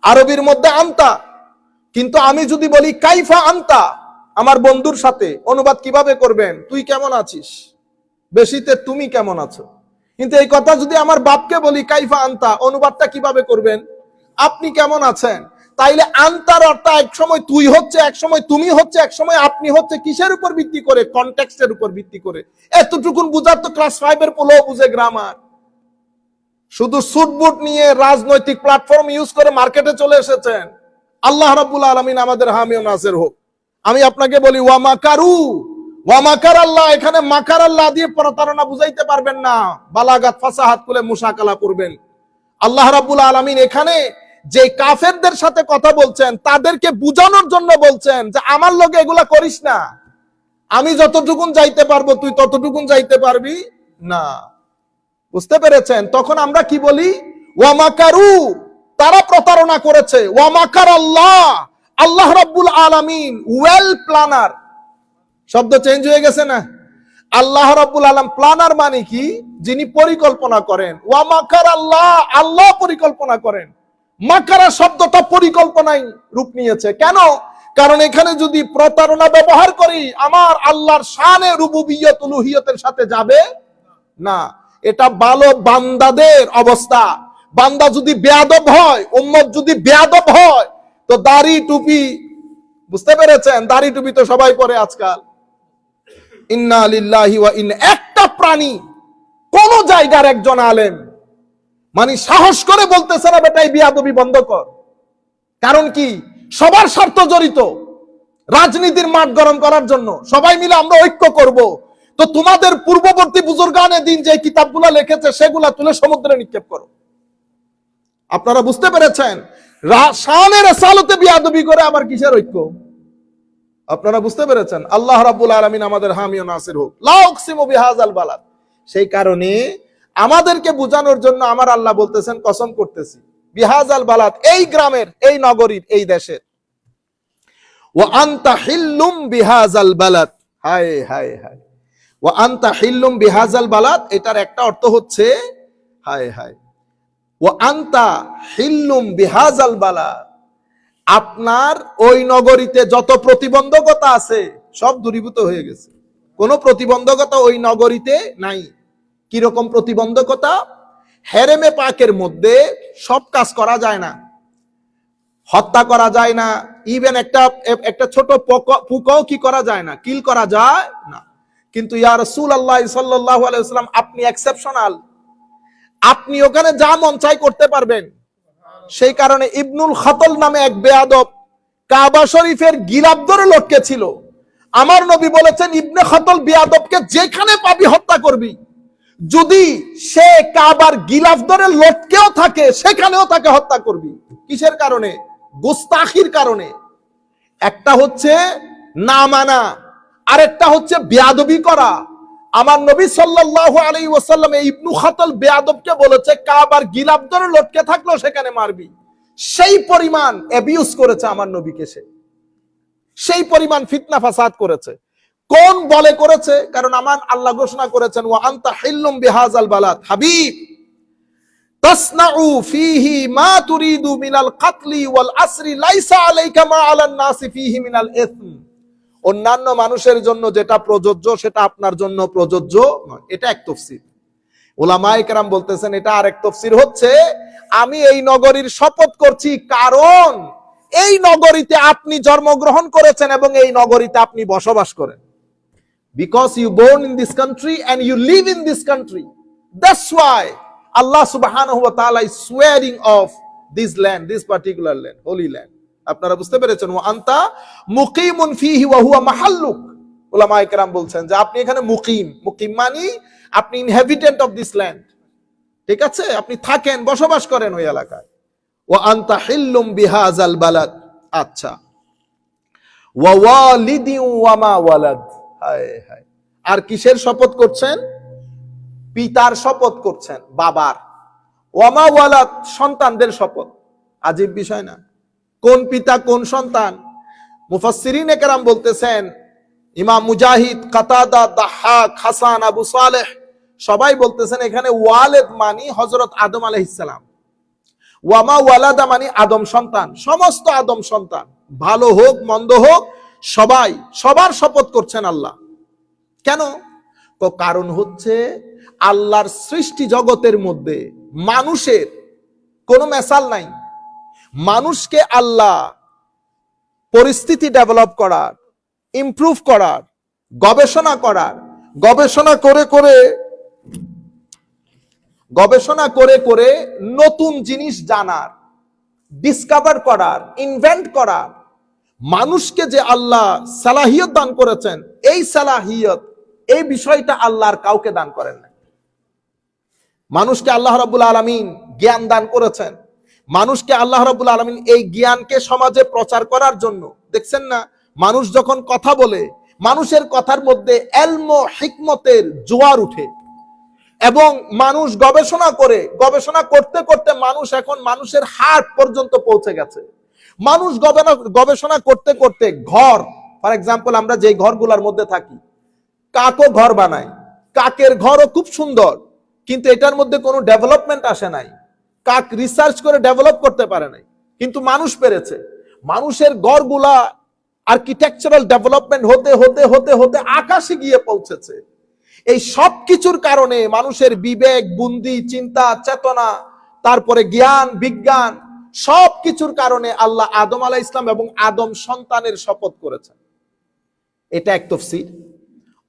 আরবির মধ্যে আনতা। কিন্তু আমি যদি বলি কাইফা আনতা আমার বন্ধুর সাথে, অনুবাদ কিভাবে করবেন? তুই কেমন আছিস, বেশিতে তুমি কেমন আছো। কিন্তু এই কথা যদি আমার বাপকে বলি কাইফা আনতা, অনুবাদটা কিভাবে করবেন? আপনি কেমন আছেন। তাইলে আনতার অর্থ এক সময় তুই হচ্ছে, এক সময় তুমি হচ্ছে, এক সময় আপনি হচ্ছে। কিসের উপর ভিত্তি করে? কনটেক্সটের উপর ভিত্তি করে। এতটুকুন বুঝার তো ক্লাস 5 এর পোলাও বুঝে গ্রামার। শুধু সুটবুট নিয়ে রাজনৈতিক প্ল্যাটফর্ম ইউজ করে মার্কেটে চলে এসেছেন। আল্লাহ রাব্বুল আলামিন আমাদের হামি ও নাসির হোক। আমি আপনাকে বলি ওয়ামাকারু, ওয়ামাকার আল্লাহ, এখানে মাকার আল্লাহ দিয়ে প্রতারণা বুঝাইতে পারবেন না। বালাগাত ফাসাহাত করে মুশাকালা করবেন। আল্লাহ রাব্বুল আলামিন এখানে যে কাফেরদের সাথে কথা বলছেন তাদেরকে বুঝানোর জন্য বলছেন যে আমার লগে এগুলা করিস না। আমি যতটুকুন যাইতে পারবো তুই ততটুকুন যাইতে পারবি না। বুঝতে পেরেছেন? তখন আমরা কি বলি? ওয়ামাকারু, তারা প্রতারণা করেছে। ওয়ামাকার আল্লাহ, আল্লাহ রাব্বুল আলামিন ওয়েল প্ল্যানার। শব্দ চেঞ্জ হয়ে গেছে না? আল্লাহ রাব্বুল আলামিন প্ল্যানার মানে কি? যিনি পরিকল্পনা করেন। ওয়ামাকার আল্লাহ, আল্লাহ পরিকল্পনা করেন। মাকারা শব্দটা পরিকল্পনায় রূপ নিয়েছে। কেন? কারণ এখানে যদি প্রতারণা ব্যবহার করি আমার আল্লাহর শানে রুবুবিয়ত উলুহিয়তের সাথে যাবে না। এটা ভালো বান্দাদের অবস্থা। বান্দা যদি বেয়াদব হয়, উম্মত যদি বেয়াদব হয়, তো দাড়ি টুপি, বুঝতে পেরেছেন? দাড়ি টুপি তো সবাই পরে আজকাল। ইন্না লিল্লাহি ওয়া ইন্না, একটা প্রাণী কোন জায়গার একজন আলেম মানে সাহস করে বলতেছে না বেটা এই বিয়াদবি বন্ধ কর। কারণ কি? সবার স্বার্থ জড়িত। রাজনীতির মাঠ গরম করার জন্য সবাই মিলে আমরা ঐক্য করব। তো তোমাদের পূর্ববর্তী বুজুর্গানে দিন যে কিতাবগুলো লিখেছে সেগুলা তুলে সমুদ্রে নিক্ষেপ করো। আপনারা বুঝতে পেরেছেন? শানের রাসালতে বিয়াদবি করে আবার কিসের ঐক্য? আপনারা বুঝতে পেরেছেন? আল্লাহ রাব্বুল আলামিন আমাদের হামি ও নাসির হোক। লা উকসিমু বিহাযাল বালাদ। সেই কারণে আমাদেরকে বোঝানোর জন্য আমার আল্লাহ বলতেছেন কসম করতেছি বিহাযাল বালাদ, এই গ্রামের, এই নগরীর, এই দেশের। ওয়া আনতা হিল্লুম বিহাযাল বালাদ। হায় হায় হায়, ওয়া আনতা হিল্লুম বিহাযাল বালাদ, এটার একটা অর্থ হচ্ছে হায় হায়, ওয়া আনতা হিল্লুম বিহাযাল বালাদ, আপনার ওই নগরীতে যত প্রতিবন্ধকতা আছে সব দূরীভূত হয়ে গেছে। কোন প্রতিবন্ধকতা ওই নগরীতে নাই। কিরকম প্রতিবন্ধকতা? হেরেমে পাকের মধ্যে সব কাজ করা যায় না, হত্যা করা যায় না, ইভেন একটা ছোট পোকাও কি করা যায় না, কিল করা যায় না। কিন্তু ইয়া রাসূলুল্লাহ সাল্লাল্লাহু আলাইহি ওয়াসাল্লাম আপনি এক্সেপশনাল, আপনি ওখানে যা মন চাই করতে পারবেন। সেই কারণে ইবনুল খাতল নামে এক বেয়াদব কাবা শরীফের গিলাফ ধরে লটকে ছিল। আমার নবী বলেছেন ইবনে খাতল বেয়াদবকে যেখানে পাবি হত্যা করবি। যদি সে কাবার গিলাফ ধরে লটকেও থাকে সেখানেও তাকে হত্যা করবি। কিসের কারণে? গুস্তাখির কারণে। একটা হচ্ছে না মানা, আরেকটা হচ্ছে বেয়াদবি করা। আমার নবী সাল্লাল্লাহু আলাইহি ওয়াসাল্লাম এই ইবনু খাতল বেয়াদবকে বলেছে কাবার গিলাফ ধরে লটকে থাকলেও সেখানে মারবি। সেই পরিমাণ অ্যাবিউজ করেছে আমার নবীকে সে, সেই পরিমাণ ফিতনা ফাসাদ করেছে। কোন বলে করেছে? কারণ আমার আল্লাহ ঘোষণা করেছেন ওয়া আনতা হিল্লুম বিহাযাল বালাদ হাবিব তাসনাউ ফীহি মা তুরিদু মিনাল কাতলি ওয়াল আসরি লাইসা আলাইকা মা আলান নাসি ফীহি মিনাল ইসম। অন্যান্য মানুষের জন্য যেটা প্রযোজ্য সেটা আপনার জন্য প্রযোজ্য নয়। এটা এক তাফসীর। উলামায়ে কেরাম বলতেছেন এটা আরেক তাফসীর হচ্ছে আমি এই নগরীর শপথ করছি কারণ এই নগরীতে আপনি জন্মগ্রহণ করেছেন এবং এই নগরীতে আপনি বসবাস করেন। Because you born in this country and you live in this country. That's why Allah subhanahu wa ta'ala is swearing of this land, this particular land, holy land. আপনারা বুঝতে পেরেছেন? ওয়া আনতা মুকিমুন ফিহি ওয়া হুয়া মাহাল্লুক। উলামায়ে কেরাম বলছেন যে আপনি এখানে মুকিম, মুকিম মানে আপনি ইনহ্যাবিটেন্ট অফ দিস ল্যান্ড, ঠিক আছে, আপনি থাকেন, বসবাস করেন ওই এলাকায়। ওয়া আনতা হিল্লুম বিহাযাল বালাদ। আচ্ছা, ওয়া ওয়ালিদিন ওয়া মা ওয়ালাদ। হায় হায়, আর কিসের শপথ করছেন? পিতার শপথ করছেন, বাবার। ওয়া মা ওয়ালাদ, সন্তানদের শপথ। আজীব বিষয় না? কোন পিতা কোন সন্তান? মুফাসসিরিনে কেরাম বলতেছেন, ইমাম মুজাহিদ, কাতাদা, দাহহাক, হাসান, আবু সালেহ সবাই বলতেছেন এখানে ওয়ালেদ মানি হযরত আদম আলাইহিস সালাম, ওয়ামা ওয়ালাদা মানি আদম সন্তান, সমস্ত আদম সন্তান, ভালো হোক মন্দ হোক সবাই, সবার শপথ করছেন আল্লাহ। কেন? কারণ হচ্ছে আল্লাহর সৃষ্টি জগতের মধ্যে মানুষের কোনো মেসাল নাই। মানুষকে আল্লাহ পরিস্থিতি ডেভেলপ করার, ইমপ্রুভ করার, গবেষণা করে করে নতুন জিনিস জানার, ডিসকভার করার, ইনভেন্ট করার, মানুষকে যে আল্লাহ সালাহিয়ত দান করেছেন, এই সালাহিয়ত, এই বিষয়টা আল্লাহর কাউকে দান করেন না। মানুষকে আল্লাহ রাব্বুল আলামিন জ্ঞান দান করেছেন, মানুষকে আল্লাহ রাব্বুল আলামিন এই জ্ঞানকে সমাজে প্রচার করার জন্য, দেখছেন না, মানুষ যখন কথা বলে মানুষের কথার মধ্যে এলম ও হিকমতের জোয়ার উঠে, এবং মানুষ গবেষণা করতে করতে মানুষ এখন মানুষের হার্ট পর্যন্ত পৌঁছে গেছে। মানুষ গবেষণা করতে করতে ঘর, ফর এক্সাম্পল আমরা যে ঘরগুলোর মধ্যে থাকি, কাকও ঘর বানায়, কাকের ঘরও খুব সুন্দর, কিন্তু এটার মধ্যে কোনো ডেভেলপমেন্ট আসে নাই, কাক রিসার্চ করে ডেভেলপ করতে পারে নাই, কিন্তু মানুষ পেরেছে। মানুষের ঘরগুলা আর্কিটেকচারাল ডেভেলপমেন্ট হতে হতে হতে হতে আকাশে গিয়ে পৌঁছেছে। এই সব কিছুর কারণে মানুষের বিবেক, বুদ্ধি, চিন্তা, চেতনা, তারপরে জ্ঞান, বিজ্ঞান, সব কিছুর কারণে আল্লাহ আদম আলাইহিস সালাম এবং আদম সন্তানের শপথ করেছেন। এটা এক তাফসীর।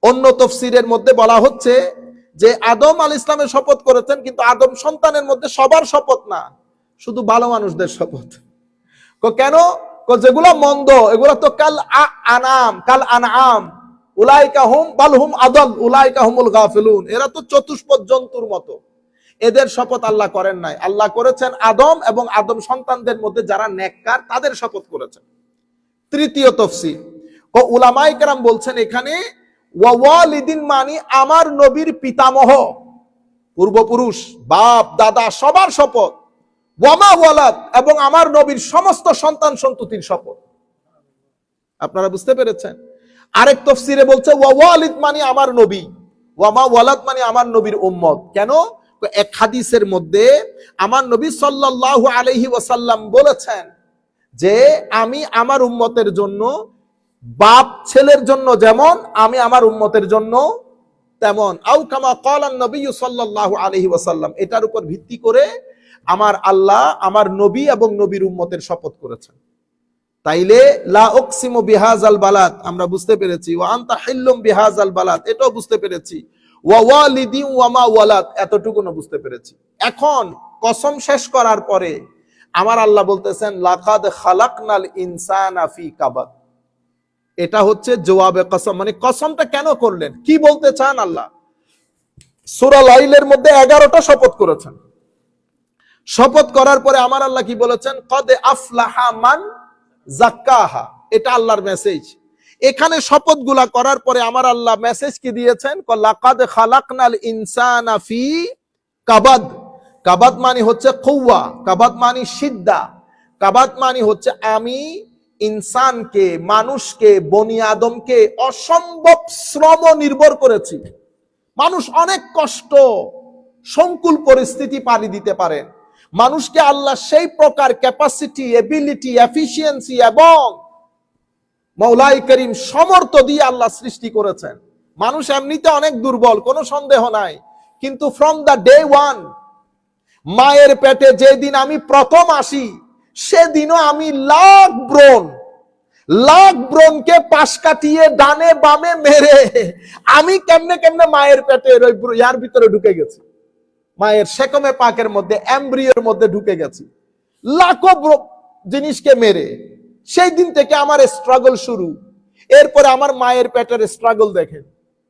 অন্য তাফসীরের মধ্যে বলা হচ্ছে যে আদম আলাইহিস সালামের শপথ করেছেন, কিন্তু আদম সন্তানের মধ্যে সবার শপথ না, শুধু ভালো মানুষদের শপথ। কেন? যেগুলো মন্দ এগুলো তো কাল আনআম উলাইকা হুম বাল হুম আদাল উলাইকা হুমুল গাফিলুন, এরা তো চতুষ্পদ জন্তুর মতো, এদের শপথ আল্লাহ করেন নাই। আল্লাহ করেছেন আদম এবং আদম সন্তানদের মধ্যে যারা নেককার তাদের শপথ করেছেন। তৃতীয় তাফসীর, উলামায়ে কেরাম বলছেন এখানে ওয়া ওয়ালিদিন মানি আমার নবীর পিতামহ, পূর্বপুরুষ, বাপ দাদা সবার শপথ, ওয়ামা ওয়ালাদ এবং আমার নবীর সমস্ত সন্তান সন্ততির শপথ। আপনারা বুঝতে পেরেছেন? আরেক তাফসীরে বলছে ওয়া ওয়ালিদ মানে আমার নবী, ওয়ামা ওয়ালাদ মানে আমার নবীর উম্মত। কেন? এক হাদিসের মধ্যে আমার নবী সাল্লাল্লাহু আলাইহি ওয়াসাল্লাম বলেছেন যে আমি আমার উম্মতের জন্য, বাপ ছেলের জন্য যেমন, আমি আমার উম্মতের জন্য তেমন। আও কামা ক্বালান নবী সাল্লাল্লাহু আলাইহি ওয়াসাল্লাম। এটার উপর ভিত্তি করে আমার আল্লাহ আমার নবী এবং নবীর উম্মতের শপথ করেছেন। তাইলে লা উকসিমু বিহাযাল বালাদ আমরা বুঝতে পেরেছি, ওয়া আনতা হিল্লুম বিহাযাল বালাদ এটাও বুঝতে পেরেছি, ওয়া ওয়ালিদিন ওয়া মা ওয়ালাদ এতটুকুও বুঝতে পেরেছি। এখন কসম শেষ করার পরে আমার আল্লাহ বলতেছেন লাকাদ খালাকনাল ইনসানা ফি কাবাদ। এটা হচ্ছে জবাবে কসম, মানে কসমটা কেন করলেন, কি বলতে চান আল্লাহ? সূরা লাইলের মধ্যে 11টা শপথ করেছেন। শপথ করার পরে আমার আল্লাহ কি বলেছেন? কদ আফলাহা মান যাক্কাহা, এটা আল্লাহর মেসেজ। এখানে শপথগুলা করার পরে আমার আল্লাহ মেসেজ কি দিয়েছেন? লাকাদ খালাকনাল ইনসানা ফি কাবাদ। কাবাদ মানে হচ্ছে কুওয়া, কাবাদ মানে সিদ্ধা, কাবাদ মানে হচ্ছে আমি ইনসানকে, মানুষকে, বনি আদমকে অসম্ভব শ্রম নির্ভর করেছি। মানুষ অনেক কষ্ট, সংকুল পরিস্থিতি পাড়ি দিতে পারে। মানুষকে আল্লাহ সেই প্রকার ক্যাপাসিটি, এবিলিটি, এফিসিয়েন্সি এবং মওলাই করিম সমর্থ দিয়ে আল্লাহ সৃষ্টি করেছেন। মানুষ এমনিতে অনেক দুর্বল, কোনো সন্দেহ নাই, কিন্তু ফ্রম দ্য ডে ওয়ান, মায়ের পেটে যেদিন আমি প্রথম আসি, সেদিনও আমি লাখ ব্রণকে পাশ কাটিয়ে ডানে বামে মেরে আমি কেমনে কেমনে মায়ের পেটের ওই ইয়ার ভিতরে ঢুকে গেছি, মায়ের সেকমে পাকের মধ্যে, এমব্রিওর মধ্যে ঢুকে গেছি লাখো জিনিসকে মেরে। সেই দিন থেকে আমার স্ট্রাগল শুরু। এরপরে আমার মায়ের পেটের স্ট্রাগল দেখেন,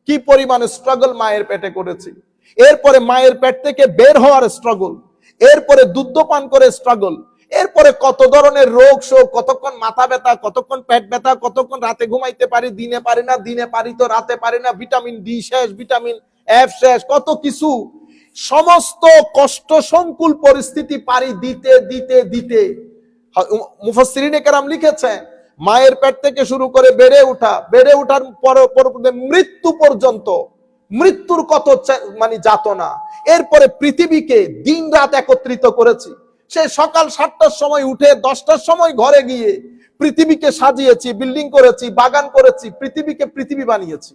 কি পরিমাণ স্ট্রাগল মায়ের পেটে করেছি। এরপরে মায়ের পেট থেকে বের হওয়ার স্ট্রাগল, এরপরে দুধ পান করে স্ট্রাগল, এরপরে কত ধরনের রোগ শোক, কতক্ষণ মাথা ব্যথা, কতক্ষণ পেট ব্যথা, কতক্ষণ রাতে ঘুমাইতে পারি, দিনে পারি না, দিনে পারি তো রাতে পারি না, ভিটামিন ডি শেষ, ভিটামিন এফ শেষ, কত কিছু। সমস্ত কষ্ট সংকুল পরিস্থিতি পারি দিতে দিতে দিতে মুফাসসিরিনে কেরাম লিখেছেন, মায়ের পেট থেকে শুরু করে বেড়ে ওঠার পরে মৃত্যু পর্যন্ত, মৃত্যুর কত মানে যাতনা। এরপরে পৃথিবীকে দিন রাত একত্রিত করেছি। সে সকাল 7টার সময় উঠে 10টার সময় ঘরে গিয়ে পৃথিবীকে সাজিয়েছি, বিল্ডিং করেছি, বাগান করেছি, পৃথিবীকে পৃথিবী বানিয়েছি।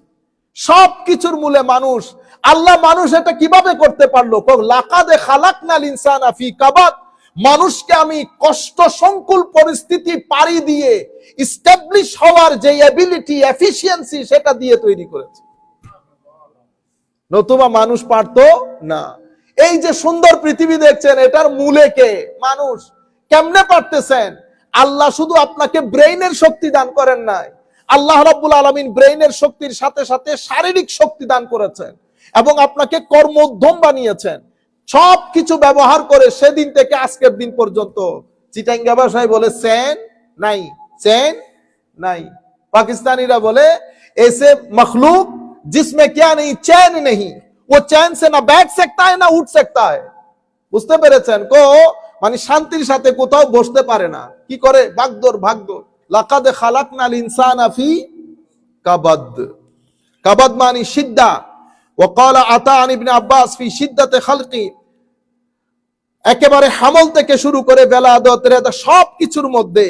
সব কিছুর মূলে মানুষ। আল্লাহ মানুষ এটা কিভাবে করতে পারলো? লাকাদে খালাকনাল ইনসানা ফি কাবাদ, মানুষকে আমি কষ্ট সংকুল পরিস্থিতি পাড়ি দিয়ে এস্টাবলিশ হওয়ার যে এবিলিটি, এফিশিয়েন্সি, সেটা দিয়ে তৈরি করেছি, নতুবা মানুষ পারতো না। এই যে সুন্দর পৃথিবী দেখছেন, এটার মূলে কে? মানুষ। কেমনে পারতেছেন? আল্লাহ শুধু আপনাকে ব্রেইনের শক্তি দান করেন নাই, আল্লাহ রাব্বুল আলামিন ব্রেইনের শক্তির সাথে সাথে শারীরিক শক্তি দান করেছেন এবং আপনাকে কর্মোদ্যম বানিয়েছেন। সব কিছু ব্যবহার করে সেদিন থেকে আজকের দিন পর্যন্ত, চিটাঙ্গা ভাষায় বলে চেন নাই। পাকিস্তানিরা বলে এসে মখলুক जिसमें क्या नहीं, चैन नहीं, वो चैन से ना बैठ सकता है ना उठ सकता है। বুঝতে পেরেছেন? মানে শান্তির সাথে কোথাও বসতে পারে না, কি করে? ভাগদৌড়। লাকাদ খালাকনাল ইনসানা ফি কাবাদ মানে শিদ্দা। ওয়াকাল আতা আন ইবনে আব্বাস ফি শিদ্দাতে খালকি, একেবারে হামল থেকে শুরু করে বেলাদত সব কিছুর মধ্যে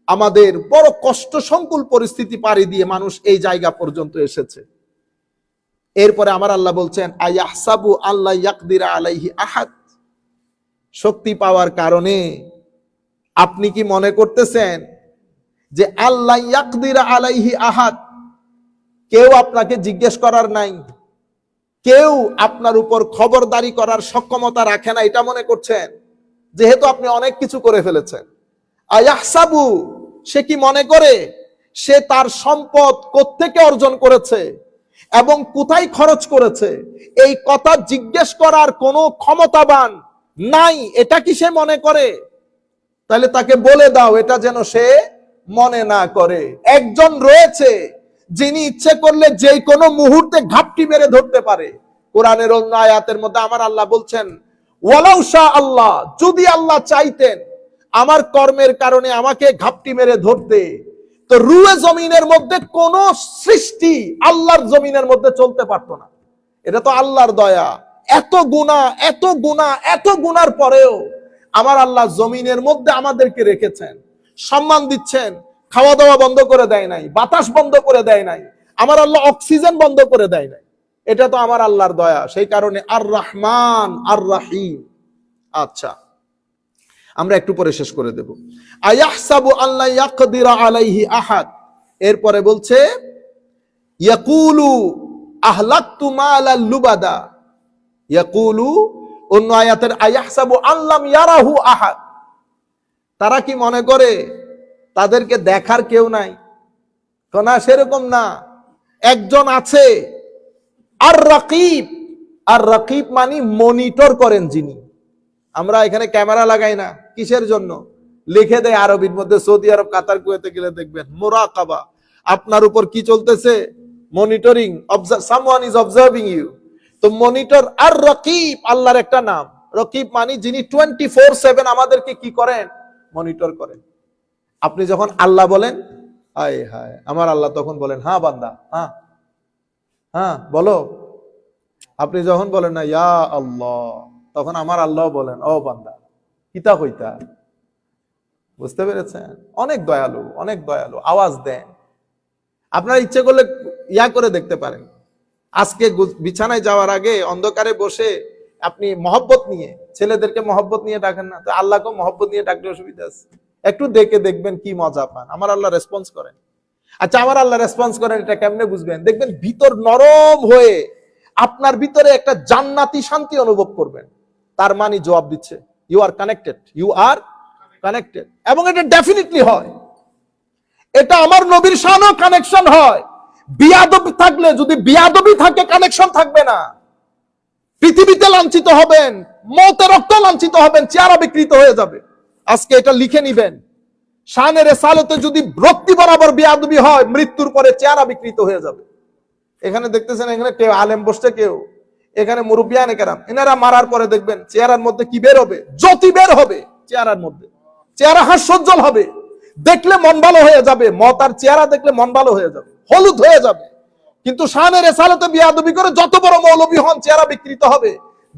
আমাদের বড় কষ্ট সংকুল পরিস্থিতি পাড়ি দিয়ে মানুষ এই জায়গা পর্যন্ত এসেছে। এরপরে আমার আল্লাহ বলছেন, আয়াহসাবু আল্লাহ ইয়াকদিরা আলাইহি আহাদ, শক্তি পাওয়ার কারণে আপনি কি মনে করতেছেন যে আল্লাহ ইয়াকদিরা আলাইহি আহাদ, কেউ আপনাকে জিজ্ঞেস করার নাই, কেউ আপনার উপর খবরদারি করার সক্ষমতা রাখে না, এটা মনে করছেন? যেহেতু আপনি অনেক কিছু করে ফেলেছেন। আয়াহসাবু, সে কি মনে করে সে তার সম্পদ কোত্থেকে অর্জন করেছে এবং কোথায় খরচ করেছে, এই কথা জিজ্ঞেস করার কোনো ক্ষমতাবান নাই, এটা কি সে মনে করে? তাহলে তাকে বলে দাও এটা যেন সে মনে না করে। একজন রয়েছে যিনি ইচ্ছে করলে যে কোনো মুহূর্তে ঘাপটি মেরে ধরতে পারে। কোরআনের অন্য আয়াতের মধ্যে আমার আল্লাহ বলছেন, ওয়ালাউ শা আল্লাহ, যদি আল্লাহ চাইতেন আমার কর্মের কারণে আমাকে ঘাপটি মেরে ধরতে, তো রুয়ে জমিনের মধ্যে কোন সৃষ্টি আল্লাহর জমিনের মধ্যে চলতে পারতো না। এটা তো আল্লাহর দয়া। এত গুনার পরেও আমার আল্লাহ জমিনের মধ্যে আমাদেরকে রেখেছেন, সম্মান দিচ্ছেন, খাওয়া দাওয়া বন্ধ করে দেয় নাই, বাতাস বন্ধ করে দেয় নাই, আমার আল্লাহ অক্সিজেন বন্ধ করে দেয় নাই। এটা তো আমার আল্লাহর দয়া। সেই কারণে আর রহমান আর রাহিম। আচ্ছা, আমরা একটু পরে শেষ করে দেব। আয়াহসাবু আল্লাহ ইয়াকদিরা আলাইহি আহাদ, এরপরে বলছে ইয়াকুলু আহলাকতু মালাল লুবাদা, ইয়াকুলু অন্য আয়াতের আয়াহসাবু আল্লাম ইয়ারাহু আহাদ, তারা কি মনে করে তাদেরকে দেখার কেউ নাই? না, সেরকম না, একজন আছে। আর রাকিব মানে মনিটর করেন যিনি। আমরা এখানে ক্যামেরা লাগাই না, কিসের জন্য? লিখে দেয় আরবির মধ্যে, সৌদি আরব, কাতার, কুয়েতে গেলে দেখবেন মুরাকাবা, আপনার উপর কি চলতেছে, monitoring, someone is observing you. তো মনিটর আর রাকিব আল্লাহর একটা নাম। রাকিব মানে যিনি 24/7 আমাদেরকে কি করেন, মনিটর করেন। আপনি যখন আল্লাহ বলেন হায় হায় আমার আল্লাহ, তখন বলেন হ্যাঁ বান্দা, হ্যাঁ বলো। আপনি যখন বলেন না ইয়া আল্লাহ, তখন আমার আল্লাহ বলেন ও বান্দা কিতা হইতা। বুঝতে পেরেছেন? অনেক দয়ালু, আওয়াজ দেন। আপনারা ইচ্ছে করলে ইয়া করে দেখতে পারেন, আজকে বিছানায় যাওয়ার আগে অন্ধকারে বসে আপনি মহব্বত নিয়ে, ছেলেদেরকে মহব্বত নিয়ে ডাকেন না, তো আল্লাহকে মহব্বত নিয়ে ডাকলে অসুবিধা আছে? একটু দেখে দেখবেন কি মজা পান। আমার আল্লাহ রেসপন্স করেন। আচ্ছা, আমার আল্লাহ রেসপন্স করেন, এটা কেমনে বুঝবেন? দেখবেন ভিতর নরম হয়ে আপনার ভিতরে একটা জান্নাতি শান্তি অনুভব করবেন। তার মানে জবাব দিচ্ছে, you are connected, you are connected. এবং এটা ডেফিনেটলি হয়। এটা আমার নবীর শানও কানেকশন হয়। বিয়াদবি থাকলে, যদি বিয়াদবি থাকে, কানেকশন থাকবে না। পৃথিবীতে লাঞ্ছিত হবেন, মৌতে রক্ত লাঞ্ছিত হবেন, চেহারা বিকৃত হয়ে যাবে। আজকে এটা লিখে নিবেন, শানের রেসালতে যদি রক্তি বরাবর বিয়াদবি হয়, মৃত্যুর পরে চেহারা বিকৃত হয়ে যাবে। এখানে দেখতেছেন, এখানে কেউ আলেম বসছে, কেউ এখানে মুরব্বিয়ানে কেরাম, এনারা মারার পরে দেখবেন চেহারার মধ্যে কি বের হবে? জ্যোতি বের হবে চেহারার মধ্যে। চেহারা হাস্যোজ্জ্বল হবে, দেখলে মন ভালো হয়ে যাবে। মত আর চেহারা দেখলে মন ভালো হয়ে যাবে, হলুদ হয়ে যাবে। কিন্তু শানের রেসালতে বিয়াদবি করে যত বড় মৌলবী হন, চেহারা বিকৃত হবে,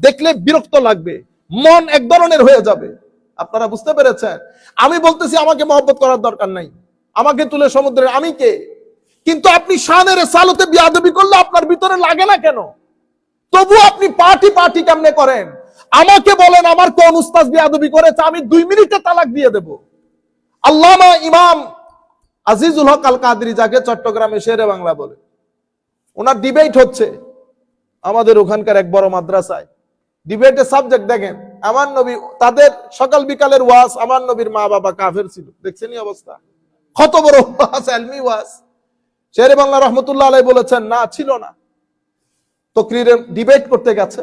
দেখলে বিরক্ত লাগবে, মন এক ধরনের হয়ে যাবে। আপনারা বুঝতে পেরেছেন? আমি বলতেছি আমাকে মহব্বত করার দরকার নাই, আমাকে তুলে সমুদ্রে, আমি কে? কিন্তু আপনি শানের রেসালতে বিয়াদবি করলে আপনার ভিতরে লাগে না কেন? তবু আপনি পার্টি কেমনে করেন? আমাকে বলেন, আমার কোন উস্তাদ বিয়াদবি করেছে, আমি 2 মিনিটে তালাক দিয়ে দেব। আল্লামা ইমাম আজিজুল হক আল কাদরি, যাকে চট্টগ্রামে শেরে বাংলা বলে, ওনার ডিবেট হচ্ছে আমাদের ওখানকার এক বড় মাদ্রাসায়। ডিবেটের সাবজেক্ট দেখেন, আমার নবী, তাদের সকাল বিকালের ওয়াজ, আমার নবীর মা বাবা কাফের ছিল। দেখছেন অবস্থা, কত বড় ওয়াজ, এলমি ওয়াজ। শেরে বাংলা রহমতুল্লাহ আলাইহি বলেছেন না, ছিল না। তকরিরে ডিবেট করতে গেছে,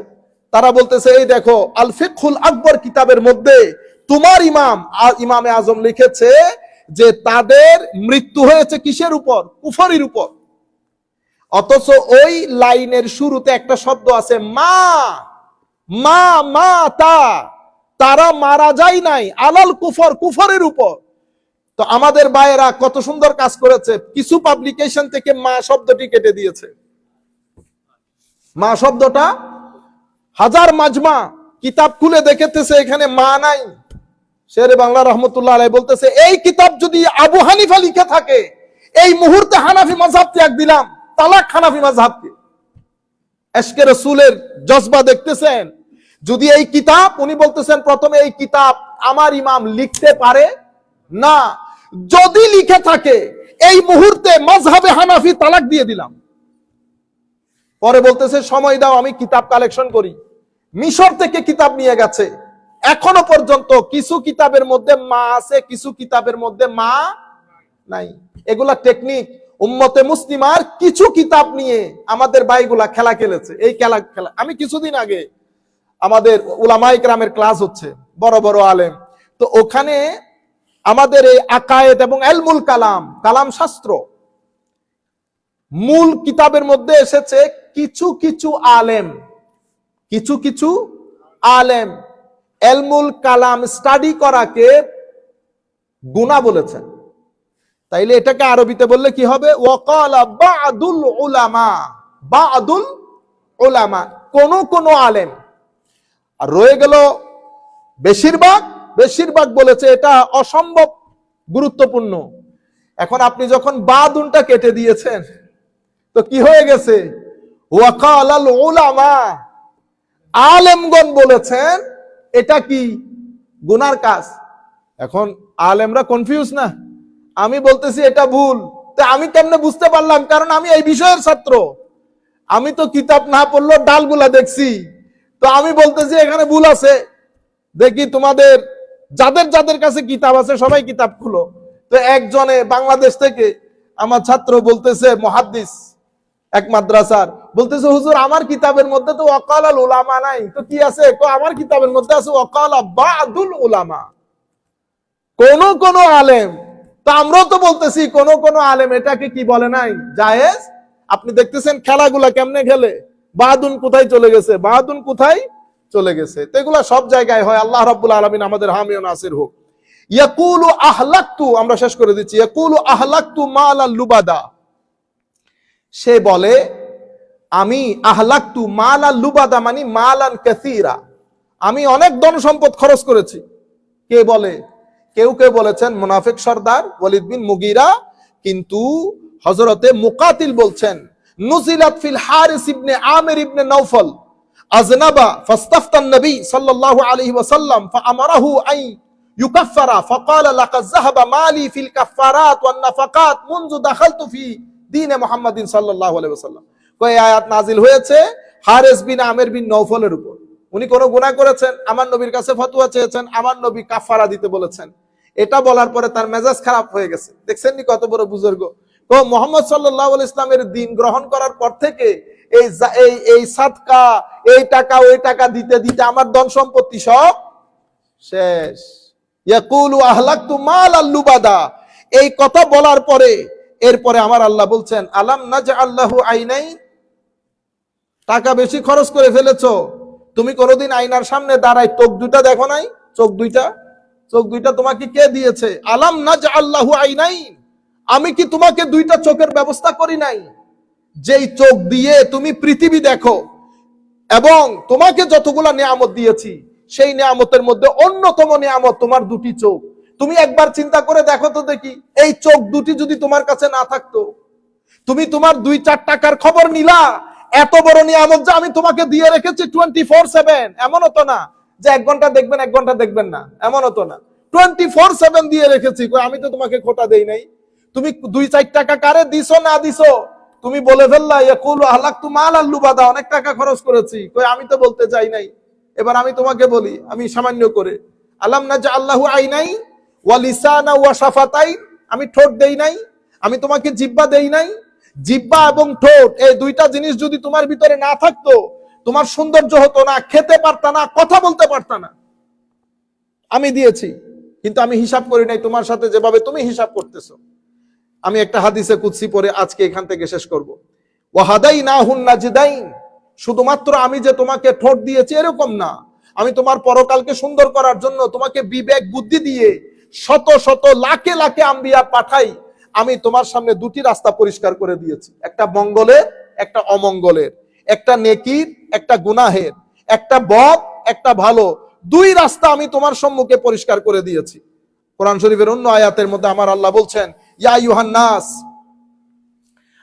তারা বলতেছে, এই দেখো আল ফিকহুল আকবর কিতাবের মধ্যে তোমার ইমামে আজম লিখেছে যে তাদের মৃত্যু হয়েছে কিসের উপর? কুফরির উপর। অথচ ওই লাইনের শুরুতে একটা শব্দ আছে, মা মা মা তা, তারা মারা যায় নাই আলাল কুফর, কুফরের উপর। তো আমাদের ভাইয়েরা কত সুন্দর কাজ করেছে, কিছু পাবলিকেশন থেকে মা শব্দটি কেটে দিয়েছে। মা শব্দটা, হাজার মাজমা কিতাব খুলে দেখেতেছে এখানে মা নাই। শেরে বাংলা রহমতুল্লাহ আলাইহি বলতেছে, এই কিতাব যদি আবু হানিফা লিখে থাকে, এই মুহূর্তে হানাফি মাযহাব ত্যাগ দিলাম, তালাক হানাফি মাযহাবকে। এশকে রাসূলের জজবা দেখতেছেন। যদি এই কিতাব, উনি বলতেছেন প্রথমে এই কিতাব আমার ইমাম লিখতে পারে না, যদি লিখে থাকে এই মুহূর্তে মাযহাবে হানাফি তালাক দিয়ে দিলাম। পরে বলতেছে সময় দাও, আমি কিতাব কালেকশন করি। মিশর থেকে কিতাব নিয়ে গেছে, এখনো পর্যন্ত কিছু কিতাবের মধ্যে মা আছে, কিছু কিতাবের মধ্যে মা নাই। এগুলা টেকনিক। উম্মতে মুসলিমার কিছু কিতাব নিয়ে আমাদের ভাইগুলা খেলা খেলেছে। এই খেলা আমি কিছুদিন আগে, আমাদের উলামায়ে কেরামের ক্লাস হচ্ছে, বড় বড় আলেম, তো ওখানে আমাদের এই আকায়েদ এবং ইলমুল কালাম, কালাম শাস্ত্র, মূল কিতাবের মধ্যে এসেছে কিছু কিছু আলেম ইলমুল কালাম স্টাডি করাকে গুনাহ বলেছেন। তাইলে এটাকে আরবিতে বললে কি হবে? ওয়াকালা বাদুল উলামা, কোন আলেম। আর রয়ে গেল বেশিরভাগ বলেছে এটা অসম্ভব গুরুত্বপূর্ণ। এখন আপনি যখন বাদুনটা কেটে দিয়েছেন, তো কি হয়ে গেছে? ওয়াকালাল উলামা, আলেমগণ বলেছেন এটা কি গুনার কাজ। এখন আলেমরা কনফিউজ না? আমি বলতেছি এটা ভুল, তো আমি কেমনে বুঝতে পারলাম? কারণ আমি এই বিষয়ের ছাত্র, আমি তো কিতাব না পড়লেও ডালগুলা দেখছি। তো আমি বলতেছি এখানে ভুল আছে। দেখি তোমাদের যাদের কাছে কিতাব আছে সবাই কিতাব খুলো। তো একজনে বাংলাদেশ থেকে আমার ছাত্র বলতেছে, মুহাদ্দিস এক মাদ্রাসার, বলতেছে হুজুর আমার কিতাবের মধ্যে তো ওয়াকালাল উলামা নাই, তো কি আছে? আমার কিতাবের মধ্যে আছে ওয়াকালা বাদুল উলামা, কোন আলেম। তো আমরাও তো বলতেছি কোন আলেম এটাকে কি বলে নাই, জায়েজ। আপনি দেখতেছেন খেলাগুলা কেমনে খেলে, বাদুন কোথায় চলে গেছে। তো এগুলা সব জায়গায় হয়। আল্লাহ রাব্বুল আলামিন আমাদের হামি ও নাসির হোক। ইয়াকুলু আহলাকতু, আমরা শেষ করে দিচ্ছি, ইয়াকুলু আহলাকতু মালাল লুবাদা, সে বলে আমি আহলাকতু মালাল লুবাদা মানে মালান কাসীরা, আমি অনেক ধন সম্পদ খরচ করেছি। কে বলে? কেউ বলেছেন মুনাফিক সর্দার ওয়ালিদ বিন মুগীরা, কিন্তু হযরতে মুকাতিল বলছেন নুজিলাত ফিল হারিস ইবনে আমির ইবনে নওফল, আজনাবা ফাস্তাফতান নবী সাল্লাল্লাহু আলাইহি ওয়াসাল্লাম ফাআমারাহু আন ইউকাফফারা ফাকালা লাকাদ যাহাবা মালি ফিল কাফফারাত ওয়ান নাফাকাত মুনযু দাখালতু ফি দীনে মুহাম্মাদিন সাল্লাল্লাহু আলাইহি ওয়াসাল্লাম। কয় আয়াত নাজিল হয়েছে হারেস বিন আমির বিন নওফলের উপর। উনি কোন গুনাহ করেছেন, আমার নবীর কাছে ফতোয়া চেয়েছেন, আমার নবী কাফারা দিতে বলেছেন। এটা বলার পরে তার মেজাজ খারাপ হয়ে গেছে। দেখছেন নি কত বড় বুজুর্গ। তো মুহাম্মদ সাল্লাল্লাহু আলাইহি ইসলামের দ্বীন গ্রহণ করার পর থেকে এই সাদকা, এই টাকা ওই টাকা দিতে দিতে আমার ধন সম্পত্তি সব শেষ। ইয়াকুলু আহলাকতু মালাল লুবাদা, এই কথা বলার পরে এরপরে আমার আল্লাহ বলছেন আলাম নাজআল লাহু আইনাইন, টাকা বেশি খরচ করে ফেলেছো, তুমি কোনোদিন আয়নার সামনে দাঁড়াই চোখ দুইটা দেখো নাই? চোখ দুইটা তোমাকে কে দিয়েছে? আলাম নাজআল লাহু আইনাইন, আমি কি তোমাকে দুইটা চোখের ব্যবস্থা করি নাই? যেই চোখ দিয়ে তুমি পৃথিবী দেখো এবং তোমাকে যতগুলা নিয়ামত দিয়েছি সেই নিয়ামতের মধ্যে অন্যতম নিয়ামত তোমার দুটি চোখ। তুমি একবার চিন্তা করে দেখো তো দেখি, এই চোখ দুটি যদি তোমার কাছে না থাকতো, তুমি তোমার 2-4 টাকার খবর নিলা, এত বড় নিয়ামত যে আমি তোমাকে দিয়ে রেখেছি 24/7, এমনও তো না যে 1 ঘন্টা দেখবেন 1 ঘন্টা দেখবেন না, এমনও তো না, 24/7 দিয়ে রেখেছি। আমি তো তোমাকে খোটা দেই নাই। তুমি 2-4 টাকা কারে দিছো না দিছো তুমি বলে ফেললা ইয়াকুলু আহলাকতু মালাল লুবাদা, অনেক টাকা খরচ করেছি। আমি তো বলতে চাই নাই। এবার আমি তোমাকে বলি, আমি সামান্য করে আলাম নাজআল লাহু আইনাই ওয়া লিসানা ওয়া শাফাতাই, আমি ঠোঁট দেই নাই? আমি তোমাকে জিহ্বা দেই নাই? জিহ্বা এবং ঠোঁট, এই দুইটা জিনিস যদি তোমার ভিতরে না থাকতো, তোমার সৌন্দর্য হতো না, খেতে পারতা না, কথা বলতে পারতা না। আমি দিয়েছি, কিন্তু আমি হিসাব করি নাই তোমার সাথে যেভাবে তুমি হিসাব করতেছো। আমি একটা হাদিসে কুদসি পড়ে আজকে এখান থেকে শেষ করব। ওয়াহাদাইনাহুন নাজদাইন, শুধুমাত্র আমি যে তোমাকে ঠোঁট দিয়েছি এরকম না, আমি তোমার পরকালকে সুন্দর করার জন্য তোমাকে বিবেক বুদ্ধি দিয়ে শত শত লাখে লাখে আম্বিয়া পাঠাই। আমি তোমার সামনে দুটি রাস্তা পরিষ্কার করে দিয়েছি, একটা মঙ্গলের, একটা অমঙ্গলের, একটা নেকির, একটা গুনাহের, একটা বদ, একটা ভালো, দুই রাস্তা আমি তোমার সম্মুখে পরিষ্কার করে দিয়েছি। কোরআন শরীফের অন্য আয়াতের মধ্যে আমার আল্লাহ বলছেন ইয়া আইয়ুহান নাস,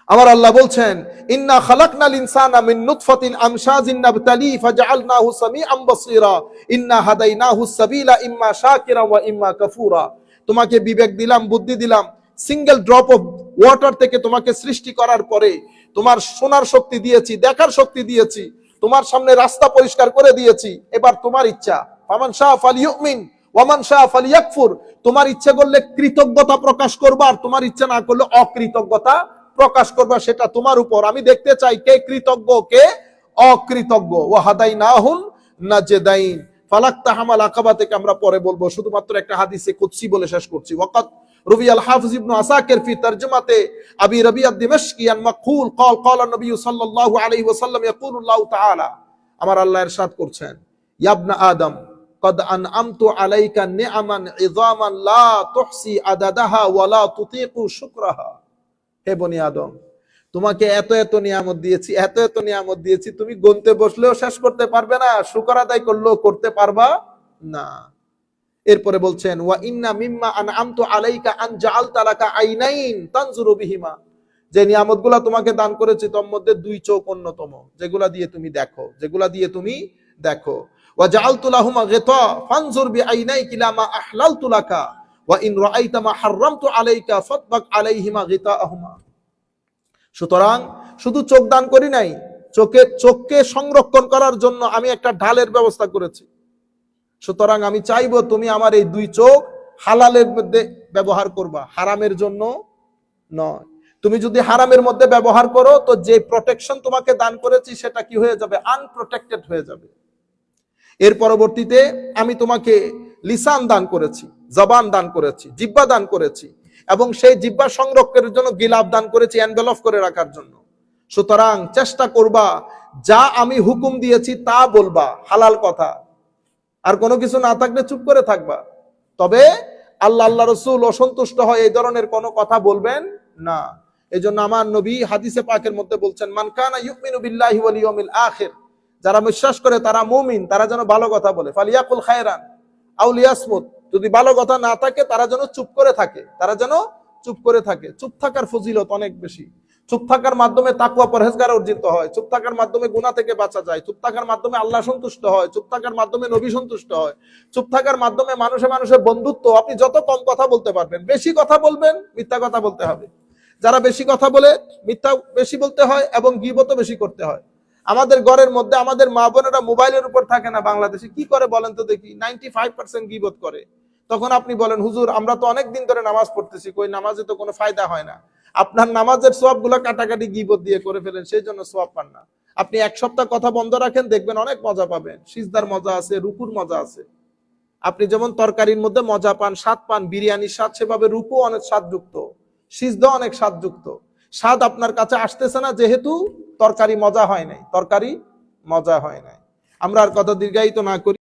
আমার আল্লাহ বলছেন ইন্না খালাকনাল ইনসানা মিন নুতফাতিন আমশাজিন নাবতালি ফাজআলনাহু সামিআন বাসীরা ইন্না হাদাইনাহুস সাবিলা ইম্মা শাকিরা ওয়া ইম্মা কাফুরা। তোমাকে বিবেক দিলাম, বুদ্ধি দিলাম, সিঙ্গেল ড্রপ অফ ওয়াটার থেকে তোমাকে সৃষ্টি করার পরে তোমার শোনার শক্তি দিয়েছি, দেখার শক্তি দিয়েছি, তোমার সামনে রাস্তা পরিষ্কার করে দিয়েছি। এবার তোমার ইচ্ছা, ফামান শাআ ফালিয়ুমিন ওয়া মান শাআ ফালিয়াকফুর, তোমার ইচ্ছা করলে কৃতজ্ঞতা প্রকাশ করবা, আর তোমার ইচ্ছা না করলে অকৃতজ্ঞতা প্রকাশ করবা, সেটা তোমার উপর। আমি দেখতে চাই কে কৃতজ্ঞ কে অকৃতজ্ঞ। ওয়াহাদাইনাহুন নাজদাইন, ফালাকতাহামাল আকাবা থেকে আমরা পরে বলবো, শুধুমাত্র একটা হাদিসে কুদসি বলে শেষ করছি। ওয়াকাত রুবি আল হাফিজ ইবনে আসাকির ফি তারজুমাতে আবি রাবিআ আদ-দিমাশকি আন মাকহুল قال قال النبي صلى الله عليه وسلم يقول الله تعالى, আমার আল্লাহ ইরশাদ করছেন ইয়া ইবনা আদম قد أنعمت عليك نعما عظاما لا تحصي عددها ولا تطيق شكرها। হে বনি আদম, তোমাকে এত এত নিয়ামত দিয়েছি, এত এত নিয়ামত দিয়েছি, তুমি গুনতে বসলেও শেষ করতে পারবে না, শুকর আদায় করলেও করতে পারবা না। এরপরে বলছেন ওয়া ইন্না মিম্মা আনআমতু আলাইকা আন জাআলতা লাকা আইনাইন তানজুরু বিহিমা, যে নিয়ামতগুলো তোমাকে দান করেছি তার মধ্যে 2 চোখ অন্যতম, যেগুলা দিয়ে তুমি দেখো, যেগুলা দিয়ে তুমি দেখো। ওয়া জাআলতু লাহুমা গিতা ফানজুর বিআইনাইকা লামা আহলালতু লাকা ওয়া ইন রাআইতা মা হারামতু আলাইকা ফাতবাক আলাইহিমা গিতাআহুমা। সুতরাং শুধু চোখ দান করি নাই, চোখকে সংরক্ষণ করার জন্য আমি একটা ঢালের ব্যবস্থা করেছি। সুতরাং আমি চাইবো তুমি আমার এই 2 চোখ হালালের মধ্যে ব্যবহার করবা, হারামের জন্য নয়। তুমি যদি হারামের মধ্যে ব্যবহার করো তো যে প্রোটেকশন তোমাকে দান করেছি সেটা কি হয়ে যাবে? আনপ্রোটেক্টেড হয়ে যাবে। এর পরবর্তীতে আমি তোমাকে লিসান দান করেছি, জবান দান করেছি, জিহ্বা দান করেছি, এবং সেই জিহ্বা সংরক্ষণের জন্য গিলাফ দান করেছি, এনভেলপ করে রাখার জন্য। সুতরাং চেষ্টা করবা যা আমি হুকুম দিয়েছি তা বলবা, হালাল কথা, আর কোনো কিছু না থাকলে চুপ করে থাকবা। তবে আল্লাহ রাসূল অসন্তুষ্ট হয় এই ধরনের কোনো কথা বলবেন না। এজন্য আমার নবী হাদিসে পাকের মধ্যে বলছেন মান কানা ইউমিনু বিল্লাহি ওয়াল ইয়াউমিল আখির, যারা বিশ্বাস করে তারা মুমিন, তারা যেন ভালো কথা বলে। ফালিয়াকুল খায়রান আও লিয়াসমুত, যদি ভালো কথা না থাকে তারা যেন চুপ করে থাকে, তারা যেন চুপ করে থাকে। চুপ থাকার ফজিলত অনেক বেশি। চুপ থাকার মাধ্যমে তাকওয়া পরহেজগার অর্জিত হয়, চুপ থাকার মাধ্যমে গুনাহ থেকে বাঁচা যায়, চুপ থাকার মাধ্যমে আল্লাহ সন্তুষ্ট হয়, চুপ থাকার মাধ্যমে নবী সন্তুষ্ট হয়, চুপ থাকার মাধ্যমে মানুষে মানুষের বন্ধুত্ব। আপনি যত কম কথা বলতে পারবেন, বেশি কথা বলবেন, মিথ্যা কথা বলতে হবে। যারা বেশি কথা বলে মিথ্যা বেশি বলতে হয় এবং গীবতও বেশি করতে হয়। আমাদের ঘরের মধ্যে আমাদের মা বোনেরা মোবাইলের উপর থাকে না, বাংলাদেশে কি করে বলেন তো দেখি? 95% গীবত করে। তখন আপনি বলেন, হুজুর আমরা তো অনেক দিন ধরে নামাজ পড়তেছি, কই নামাজে তো কোনো ফায়দা হয় না। আপনার নামাজের সওয়াব গুলো কাটাকাটি গীবত দিয়ে করে ফেলেন, সেই জন্য সওয়াব পান না। আপনি এক সপ্তাহ কথা বন্ধ রাখেন, দেখবেন অনেক মজা পাবেন। সিজদার মজা আছে, রুকুর মজা আছে। আপনি যেমন তরকারির মধ্যে মজা পান, স্বাদ পান, বিরিয়ানির স্বাদ, সেভাবে রুকু অনেক স্বাদযুক্ত, সিজদা অনেক স্বাদযুক্ত। স্বাদ আপনার কাছে আসতেছে না যেহেতু তরকারি মজা হয় নাই, তরকারি মজা হয় নাই। আমরা আর কথা দীর্ঘায়িত না করি।